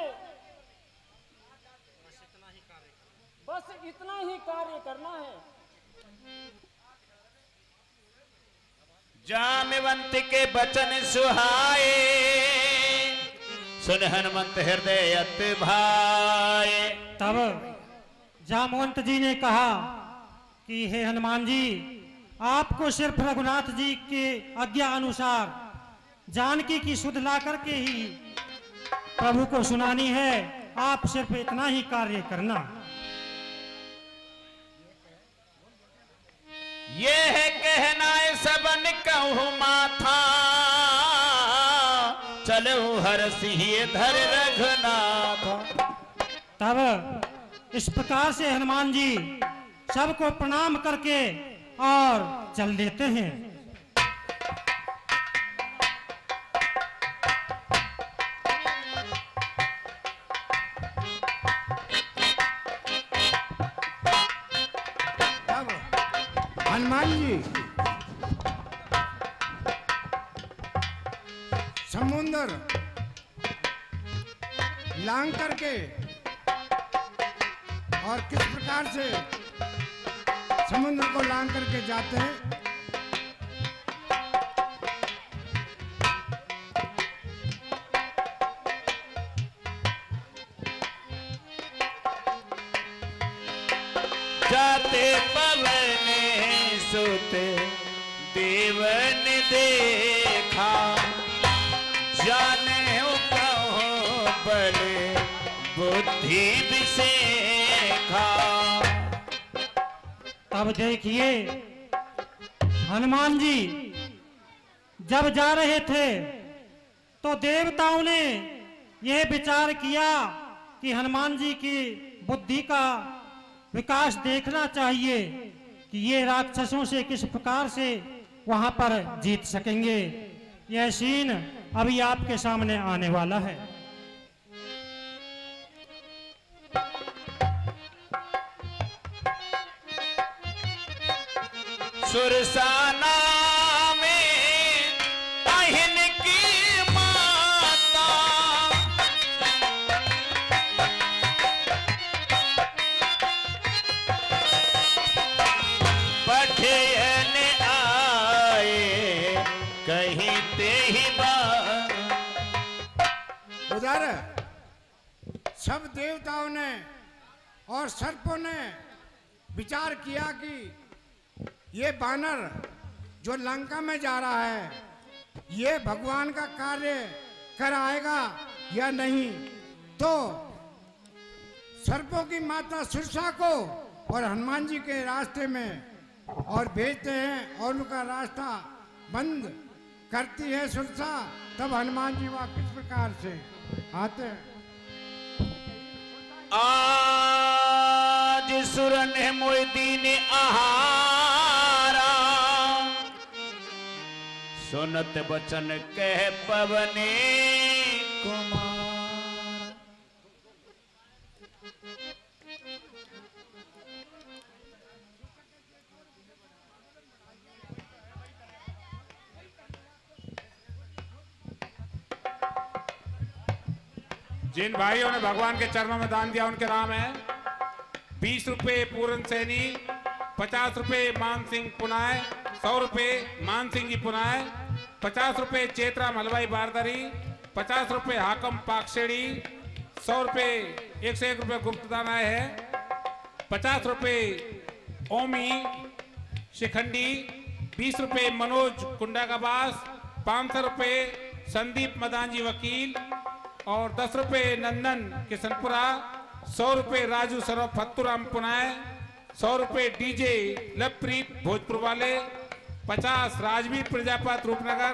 बस इतना ही कार्य करना है। जामवंत के वचन सुहाए, सुन हनुमंत हृदय अति भाए। तब जामवंत जी ने कहा कि हे हनुमान जी, आपको सिर्फ रघुनाथ जी के आज्ञा अनुसार जानकी की सुध ला करके ही प्रभु को सुनानी है। आप सिर्फ इतना ही कार्य करना। ये है कहना है सबन कहूँ माथा, चलो हर सिंह धर रघुनाथ। तब इस प्रकार से हनुमान जी सबको प्रणाम करके और चल देते हैं। हनुमान जी समुंदर लांग करके और किस प्रकार से समुद्र को लांग करके जाते हैं। जाते पवन सुत देवन देखा, जाने कहो बल बुद्धि विसेखा। अब देखिए हनुमान जी जब जा रहे थे तो देवताओं ने यह विचार किया कि हनुमान जी की बुद्धि का विकास देखना चाहिए कि ये राक्षसों से किस प्रकार से वहां पर जीत सकेंगे। यह सीन अभी आपके सामने आने वाला है। सुरसाना में अहिन की माता, पठेन आए कहीं ते ही उधर सब देवताओं ने और सर्पों ने विचार किया कि ये बानर जो लंका में जा रहा है ये भगवान का कार्य कराएगा या नहीं। तो सर्पों की माता सुरसा को और हनुमान जी के रास्ते में और भेजते हैं और उनका रास्ता बंद करती है सुरसा। तब हनुमान जी वहाँ किस प्रकार से आते हैं। आज सुरन मोदीन आहारा सुनत बचन कह पवने कुमार। जिन भाइयों ने भगवान के चरणों में दान दिया उनके नाम है 20 रुपए पूरन सैनी, 50 रुपए मान सिंह पुनाय, 100 रुपए मान सिंह जी पुनाय, 50 रुपए चेतराम हलवाई बारदरी, 50 रुपए हाकम पाकसेड़ी, 100 रुपए 101 रुपए गुप्तदान आए हैं, 50 रुपए ओमी शिखंडी, 20 रुपए मनोज कुंडागाबास, 500 रुपए संदीप मदानजी वकील और 10 रुपए नंदन किशनपुरा, 100 रुपए राजू सरोफ फत्तूराम पुनाय, 100 रुपए डीजे लवप्रीत भोजपुर वाले, 50 राजवीर प्रजापत रूपनगर,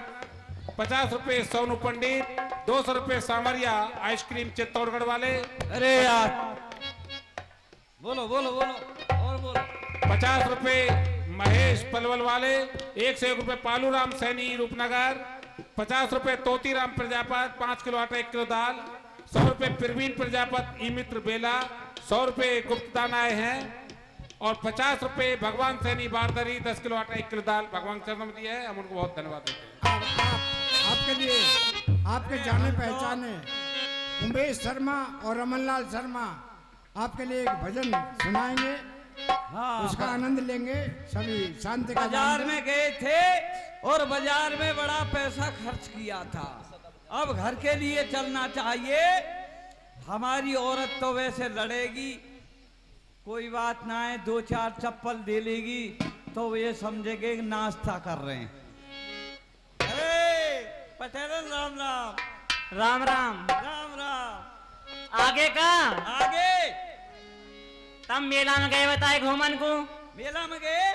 50 रुपए सोनू पंडित, 200 रुपए सामरिया आइसक्रीम चित्तौड़गढ़ वाले। अरे यार बोलो बोलो बोलो और बोलो। 50 रुपए महेश पलवल वाले, 101 रुपए पालूराम सैनी रूपनगर, 50 रुपए तोतीराम प्रजापत 5 किलो आटा 1 किलो दाल, 100 रुपए प्रवीण प्रजापत ई मित्र बेला, 100 रुपए गुप्तदान आए हैं और 50 रुपए भगवान सैनी बारदरी 10 किलो आटा 1 किलो दाल भगवान चरण में दिया है। हम उनको बहुत धन्यवाद देते हैं। आपके लिए आपके जाने पहचाने उमेश शर्मा और रमनलाल शर्मा आपके लिए एक भजन सुनाएंगे। उसका आनंद लेंगे सभी। शांति का बाजार में गए थे और बाजार में बड़ा पैसा खर्च किया था। अब घर के लिए चलना चाहिए। हमारी औरत तो वैसे लड़ेगी, कोई बात ना है, 2-4 चप्पल दे लेगी तो ये समझेंगे नाश्ता कर रहे हैं। अरे पटेल राम राम राम राम राम राम। आगे का आगे तम मेला में गए बताए घूमन को। मेला में गए,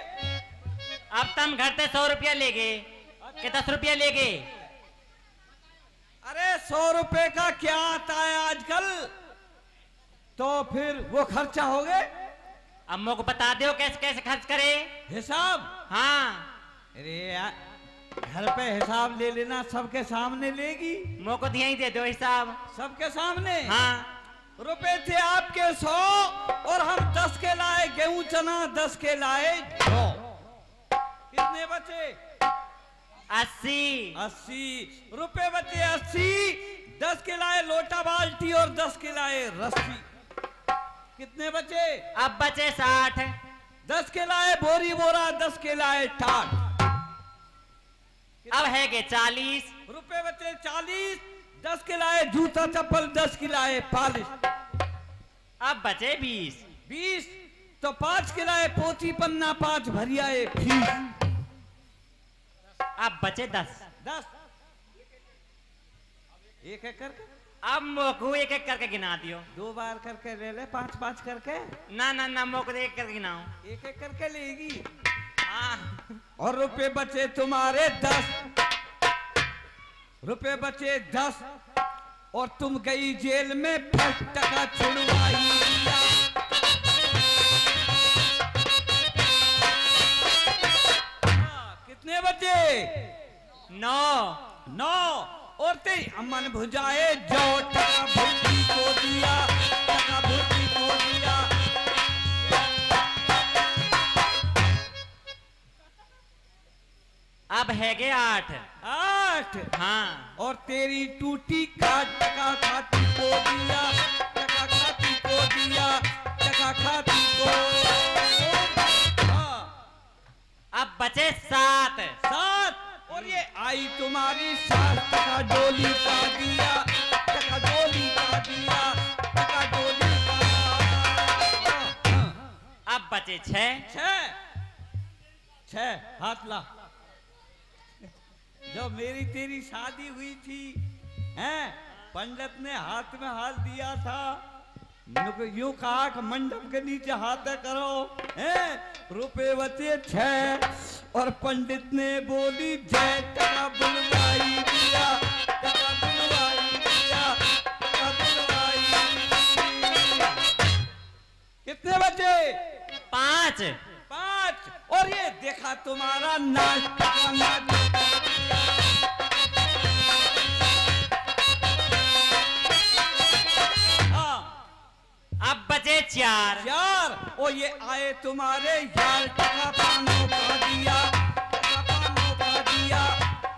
अब तम घर से 100 रुपया ले गए कि 10 रुपया ले गए। अरे 100 रुपए का क्या आता है आजकल, तो फिर वो खर्चा हो गए। अब मुझको बता दो कैसे कैसे खर्च करे हिसाब। हाँ अरे यार घर पे हिसाब ले लेना, सबके सामने लेगी। मुझको दिया ही दे दो हिसाब सबके सामने। हाँ रुपए थे आपके 100 और हम 10 के लाए गेहूं चना, 10 के लाए जौ। कितने बचे? 80 रुपए बचे। 80 10 के लाए लोटा बाल्टी और 10 के लाए रस्सी। कितने बचे? अब बचे 60। 10 के लाए बोरी बोरा, 10 के लाए टाट। अब है के 40 रुपए बचे। 40 10 के लाए जूता चप्पल, 10 के लाए पॉलिश। अब बचे 20 तो 5 के लाए पोथी पन्ना, 5 भरियाए फीस। अब बचे 10 एक एक करके। अब मोको एक एक करके गिना दियो। 2 बार करके ले ले, 5-5 करके। ना ना ना मोको एक करके गिनाओ। एक एक करके लेगी। हाँ। और रुपए बचे तुम्हारे 10 रुपए बचे 10 और तुम गई जेल में 5 टका छुड़वाई। कितने बचे? 9 और ते अमन भुजाए जो टका भुर्ती को दिया, टका भुर्ती को दिया। अब है गे 8 हाँ। और तेरी टूटी का टका खाती को दिया, टका खाती को दिया, टका खाती को। अब बचे 7 और ये आई तुम्हारी 7 टका डोली का दिया, टका डोली का दिया, टका डोली का। अब बचे 6 हाथ ला। जब मेरी तेरी शादी हुई थी हैं, पंडित ने हाथ में हाथ दिया था, यूं कहा कि मंडप के नीचे हाथ करो हैं। रुपए बचे 6 और पंडित ने बोली जय, टका बुलवाई दिया, टका बुलवाई दिया, टका बुलवाई। कितने बचे? 5। 5। और ये देखा तुम्हारा नाच। अब बचे 4। और ये आए तुम्हारे यार। टका पानो का दिया, टका पानो का दिया,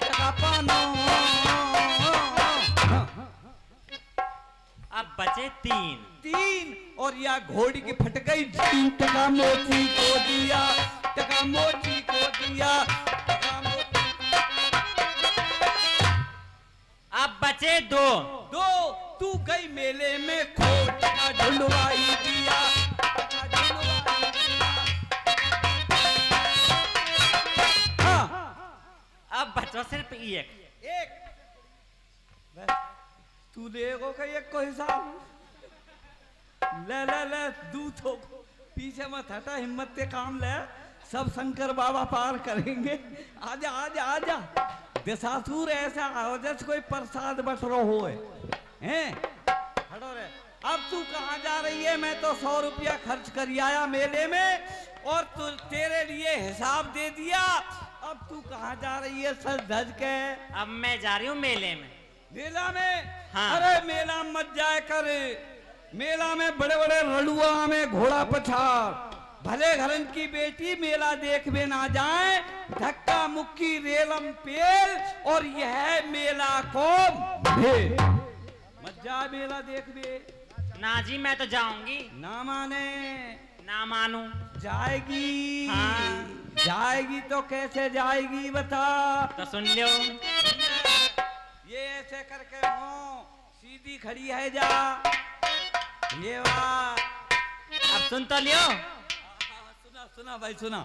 टका पानो। अब बचे 3। और या घोड़ी की फट गई। टका मोची को दिया, टका मोची को दिया, टका मोची। अब बचे 2। तू गई मेले में खो, टका ढुलवाई दिया, टका ढुलवाई दिया। हाँ। अब बचा सिर्फ 1। तू देखो का एक को हिसाब ले ले ले। दूध हो पीछे मत हटा, हिम्मत से काम ले। सब शंकर बाबा पार करेंगे। आजा आजा आजा। दशासुर ऐसा हो जैसे कोई प्रसाद बट रहो है। हटो रे। अब तू कहाँ जा रही है? मैं तो 100 रुपया खर्च कर आया मेले में और तू तेरे लिए हिसाब दे दिया। अब तू कहाँ जा रही है सज धज के? अब मैं जा रही हूँ मेले में। मेला में? हाँ। अरे मेला मत जाए कर। मेला में बड़े बड़े रड़ुआ में घोड़ा पछाड़। भले घरन की बेटी मेला देख में ना जाए। धक्का मुक्की रेलम पेल। और यह मेला कौन मत जा मेला देख बे। ना जी मैं तो जाऊंगी। ना माने? ना मानू। जाएगी? हाँ। जाएगी तो कैसे जाएगी बता? तो सुन लो। ये ऐसे करके हो सीधी खड़ी है जा। ये वाह। अब सुन तो लियो। सुना सुना भाई सुना।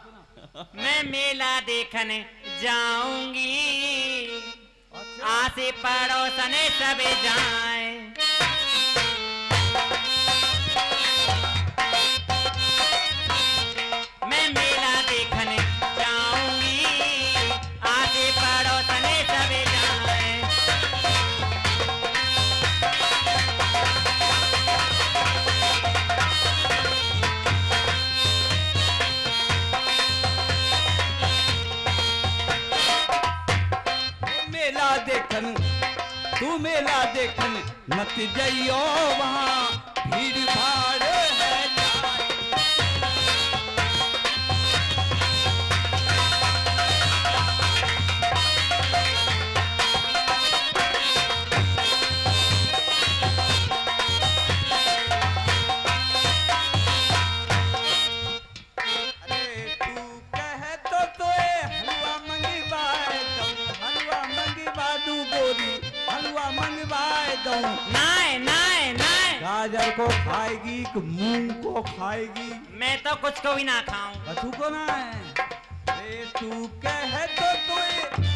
मैं मेला देखने जाऊंगी। आसे पड़ोसने सब जाए। मैं मेला देखने जाऊंगी। आसे पड़ोसने सब जाए। तू मेला देखन मत जाइयो वहाँ भीड़ भाड़ है। नाय नाय नाय। गाजर को खाएगी कि मूंग को खाएगी? मैं तो कुछ को भी ना खाऊं। तू को ना है। तू कहे तो तू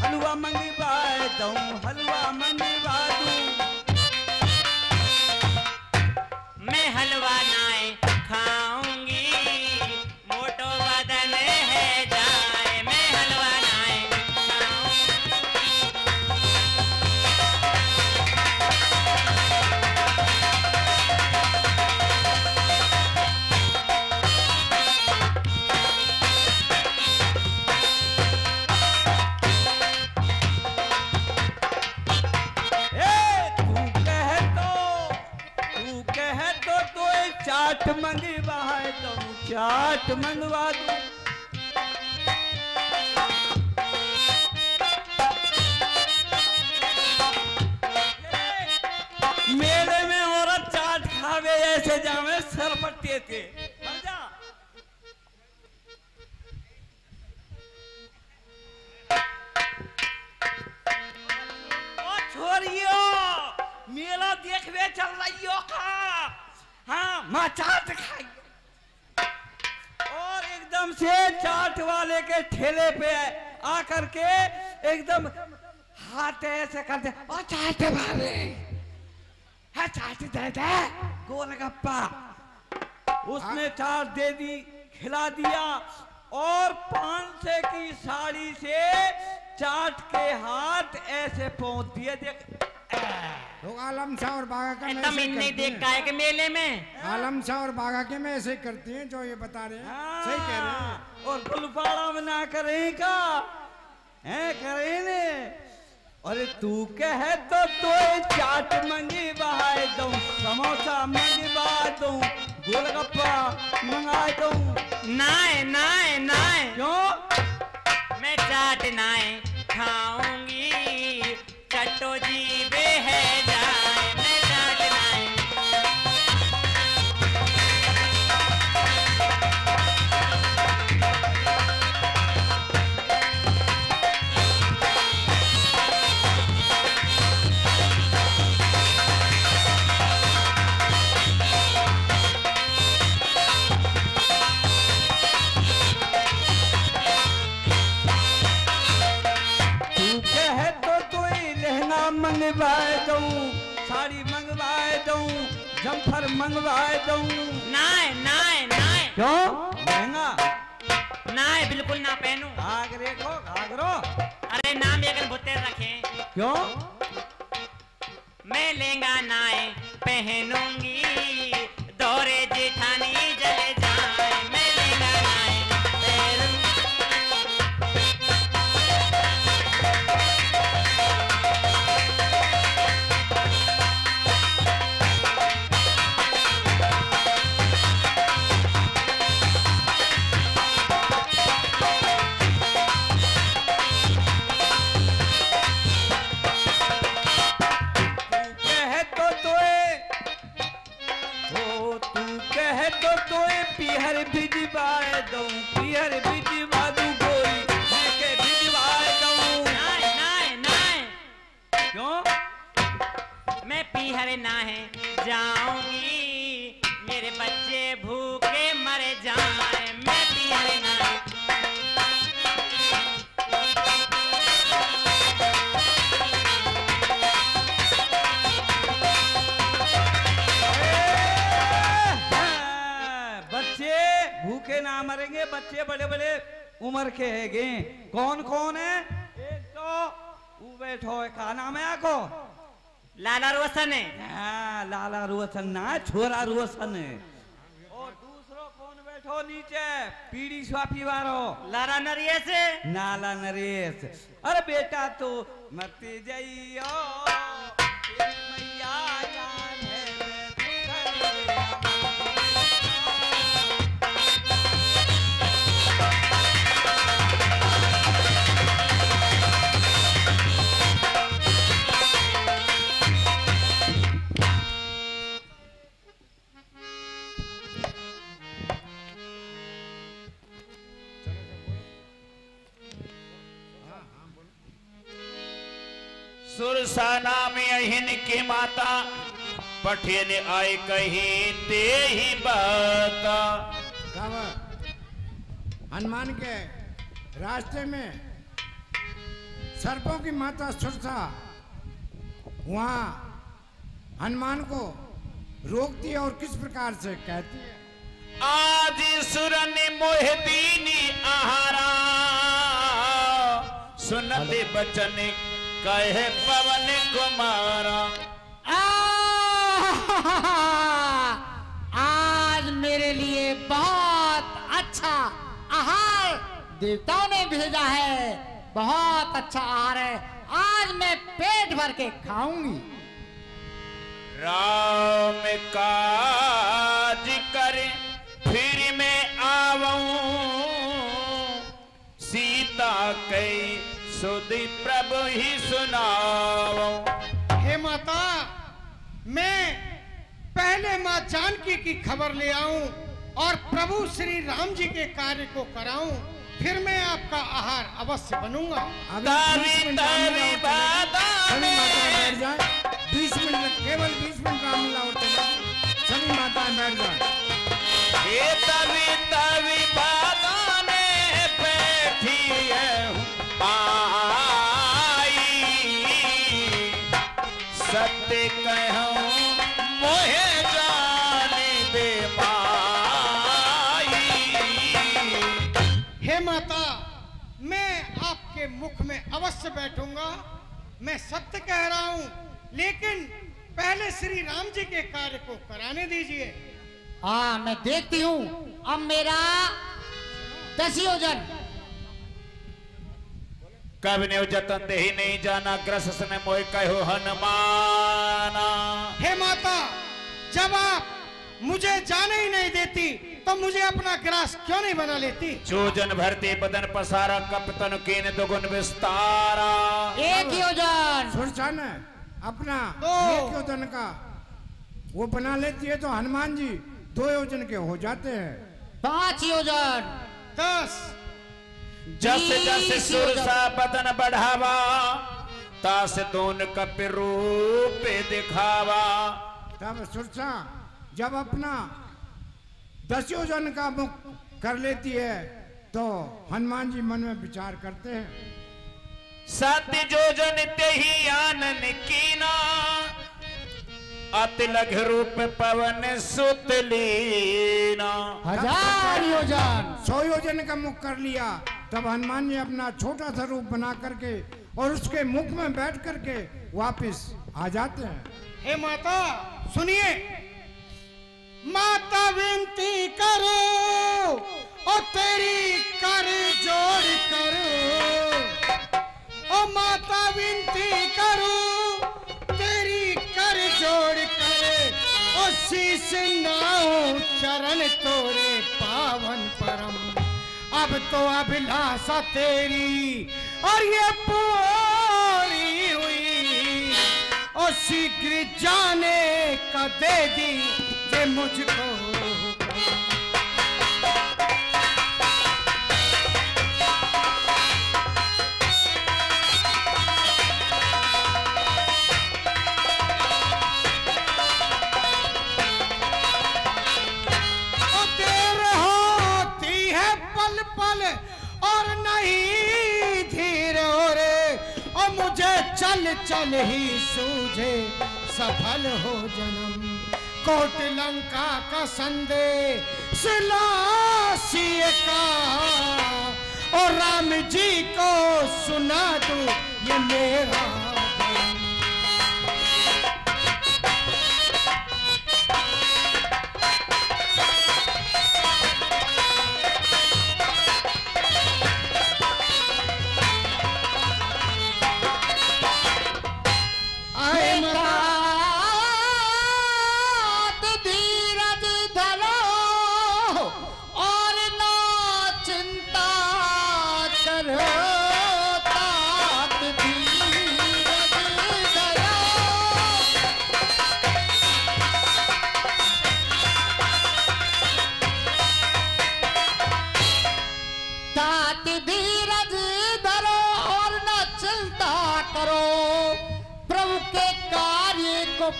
हलवा मंगवाए दूं, हलवा मंगवा दूं। मैं हलवा नाय खाऊंगी। मोटो बदन है जाए। मैं हलवा नाय चाट मंगवा दूं, चाट मंगवा दूं। मेले में औरत चाट खावे ऐसे जावे सरपट्टे थे। ओ छोरियो मेला देखवे चल रही हो का? हाँ माँ चाट खाई। और एकदम से चाट वाले के ठेले पे आकर के एकदम हाथ ऐसे करते और चाट वाले है चाट दे दे गोलगप्पा। उसने चाट दे दी, खिला दिया और 500 की साड़ी से चाट के हाथ ऐसे पहुंच दिए। देख लोग आलम शाह और बागा का में तमीन नहीं देख का है कि मेले में आलम शाह और बागा के में ऐसे करती हैं जो ये बता रहे हैं। सही कह रहे हैं। और गुलपाड़ा में ना करें का है करें ने। अरे तू कहे तो चाट मंगवा दूं, समोसा मंगवा दूं, गोलगप्पा मंगा दूं। नाए नाए नाए क्यों? मैं चाट नाए खाऊंगी, चट्टो जीबे है जाए, मैं चाट नाए। मंगवाए दूं, साड़ी मंगवाए दूं, जम्फर मंगवाए दूं। नाए नाए नाए क्यों? महंगा नाए बिल्कुल ना पहनूं। घाघरे को घाघरो। अरे नाम एक भुत्ते रखे। क्यों? मैं लहंगा नाए पहनूंगी, दौरे जेठानी जले जाए, मैं लहंगा नाए पहनूंगी। पीहर भिजवाए दूं, पीहर भिजवा दूं गोरी, मैं के भिजवाए दूं। नाए नाए नाए क्यों? मैं पीहर नाहे जाऊंगी, मेरे बच्चे भूखे मर जाए, मैं पीहर नाहे। भूखे ना मरेंगे, बच्चे बड़े बड़े उम्र के हैगे। कौन कौन है? एक तो वो बैठो है, का नाम है आपको? लाला रोशन है। हाँ, लाला रोशन ना, छोरा रोशन है। और दूसरो कौन बैठो नीचे? पीड़ी स्वापी वारो लाला नरेश है। नाला नरेश। अरे बेटा तो मत जाइयो, मैया जान है। सुरसाना में अहिन की माता पठिन आए कहीं ते ही बाता। हनुमान के रास्ते में सर्पों की माता सुरसा वहां हनुमान को रोकती है और किस प्रकार से कहती है? आज सुरन मोहदीनी आहारा, सुनते बचन कहे पवन कुमारा। आज मेरे लिए बहुत अच्छा आहार देवताओं ने भेजा है, बहुत अच्छा आहार है, आज मैं पेट भर के खाऊंगी। राम काज करे फिर मैं आवऊं, सीता कई सुधी प्रभु ही सुनाओ। हे माता, मैं पहले माँ जानकी की खबर ले आऊं और प्रभु श्री राम जी के कार्य को कराऊं, फिर मैं आपका आहार अवश्य बनूंगा। 20 मिनट, केवल 20 मिनट राम लीला और सभी माताएं बैठ जाए। ये तभी तभी बातों में बैठी है पाई, सत्य कहूं मोहे जाने दे माई। हे माता, मैं आपके मुख में अवश्य बैठूंगा, मैं सत्य कह रहा हूं, लेकिन पहले श्री राम जी के कार्य को कराने दीजिए। हाँ मैं देखती हूँ। अब मेरा 10 योजन। कब ने जतन दे ही नहीं जाना ग्रस ने मोह कहो हनुमाना। हे माता, जब आप मुझे जाने ही नहीं देती तो मुझे अपना ग्रास क्यों नहीं बना लेती? जोजन भरती बदन पसारा कपतन कीन दुगुन विस्तारा। 1 योजन। सुरसान अपना 1 योजन का वो बना लेती है तो हनुमान जी 2 योजन के हो जाते हैं। 5 योजन। 10। जस जस सुरसा बदन बढ़ावा तास दोन कप रूप दिखावा। तब सुरसा जब अपना 10 योजन का मुख कर लेती है तो हनुमान जी मन में विचार करते हैं। 7 योजन ते ही आनन कीना अति लघ रूप पवन सुत लीना। 1000 योजन। 100 योजन का मुख कर लिया तब हनुमान जी अपना छोटा सा रूप बना करके और उसके मुख में बैठ करके वापस आ जाते हैं। हे माता सुनिए, माता विनती करो और तेरी कर जोड़ करो। ओ माता विनती करो तेरी कर जोड़ करे। ओ शीश नाओ चरण तोरे पावन परम। अब तो अभिलाषा तेरी और ये पूरी हुई। और शीघ्र जाने का दे दी जे मुझको। देर होती है पल पल और नहीं धीर हो रे। और मुझे चल चल ही सूझे सफल हो जन्म। कोट लंका का संदेश लासिए का और राम जी को सुना दूं ये मेरा।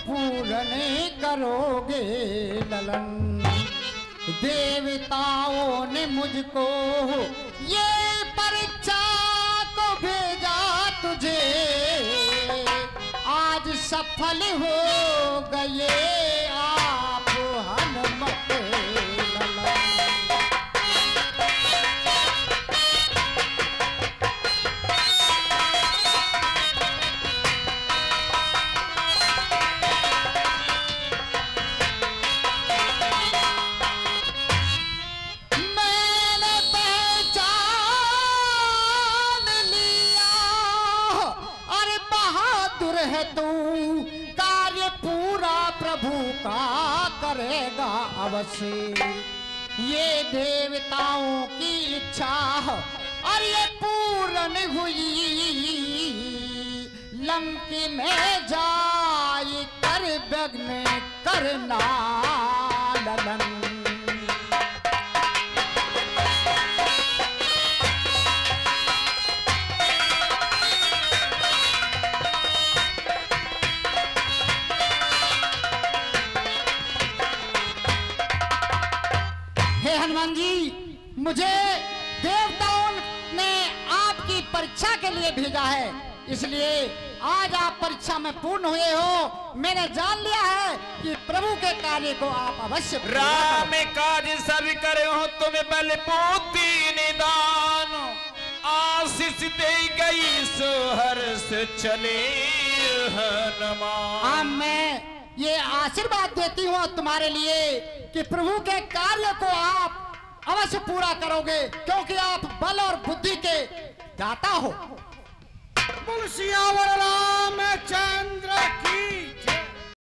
पूर्ण करोगे ललन। देवताओं ने मुझको ये परीक्षा को भेजा तुझे। आज सफल हो गए आप हनुमत ललन। करेगा अवश्य ये देवताओं की इच्छा और ये पूर्ण हुई। लंकी में जाए कर विघ्न करना ललन। हनुमान जी, मुझे देवताओं ने आपकी परीक्षा के लिए भेजा है, इसलिए आज आप परीक्षा में पूर्ण हुए हो। मैंने जान लिया है कि प्रभु के कार्य को आप अवश्य राम काज सब करे हो तुम्हें बल पोती निदान। आशीष दे गई सो हर्ष चले अब मैं ये आशीर्वाद देती हूँ तुम्हारे लिए कि प्रभु के कार्य को आप अवश्य पूरा करोगे, क्योंकि आप बल और बुद्धि के दाता हो। बोल सियावर रामचंद्र की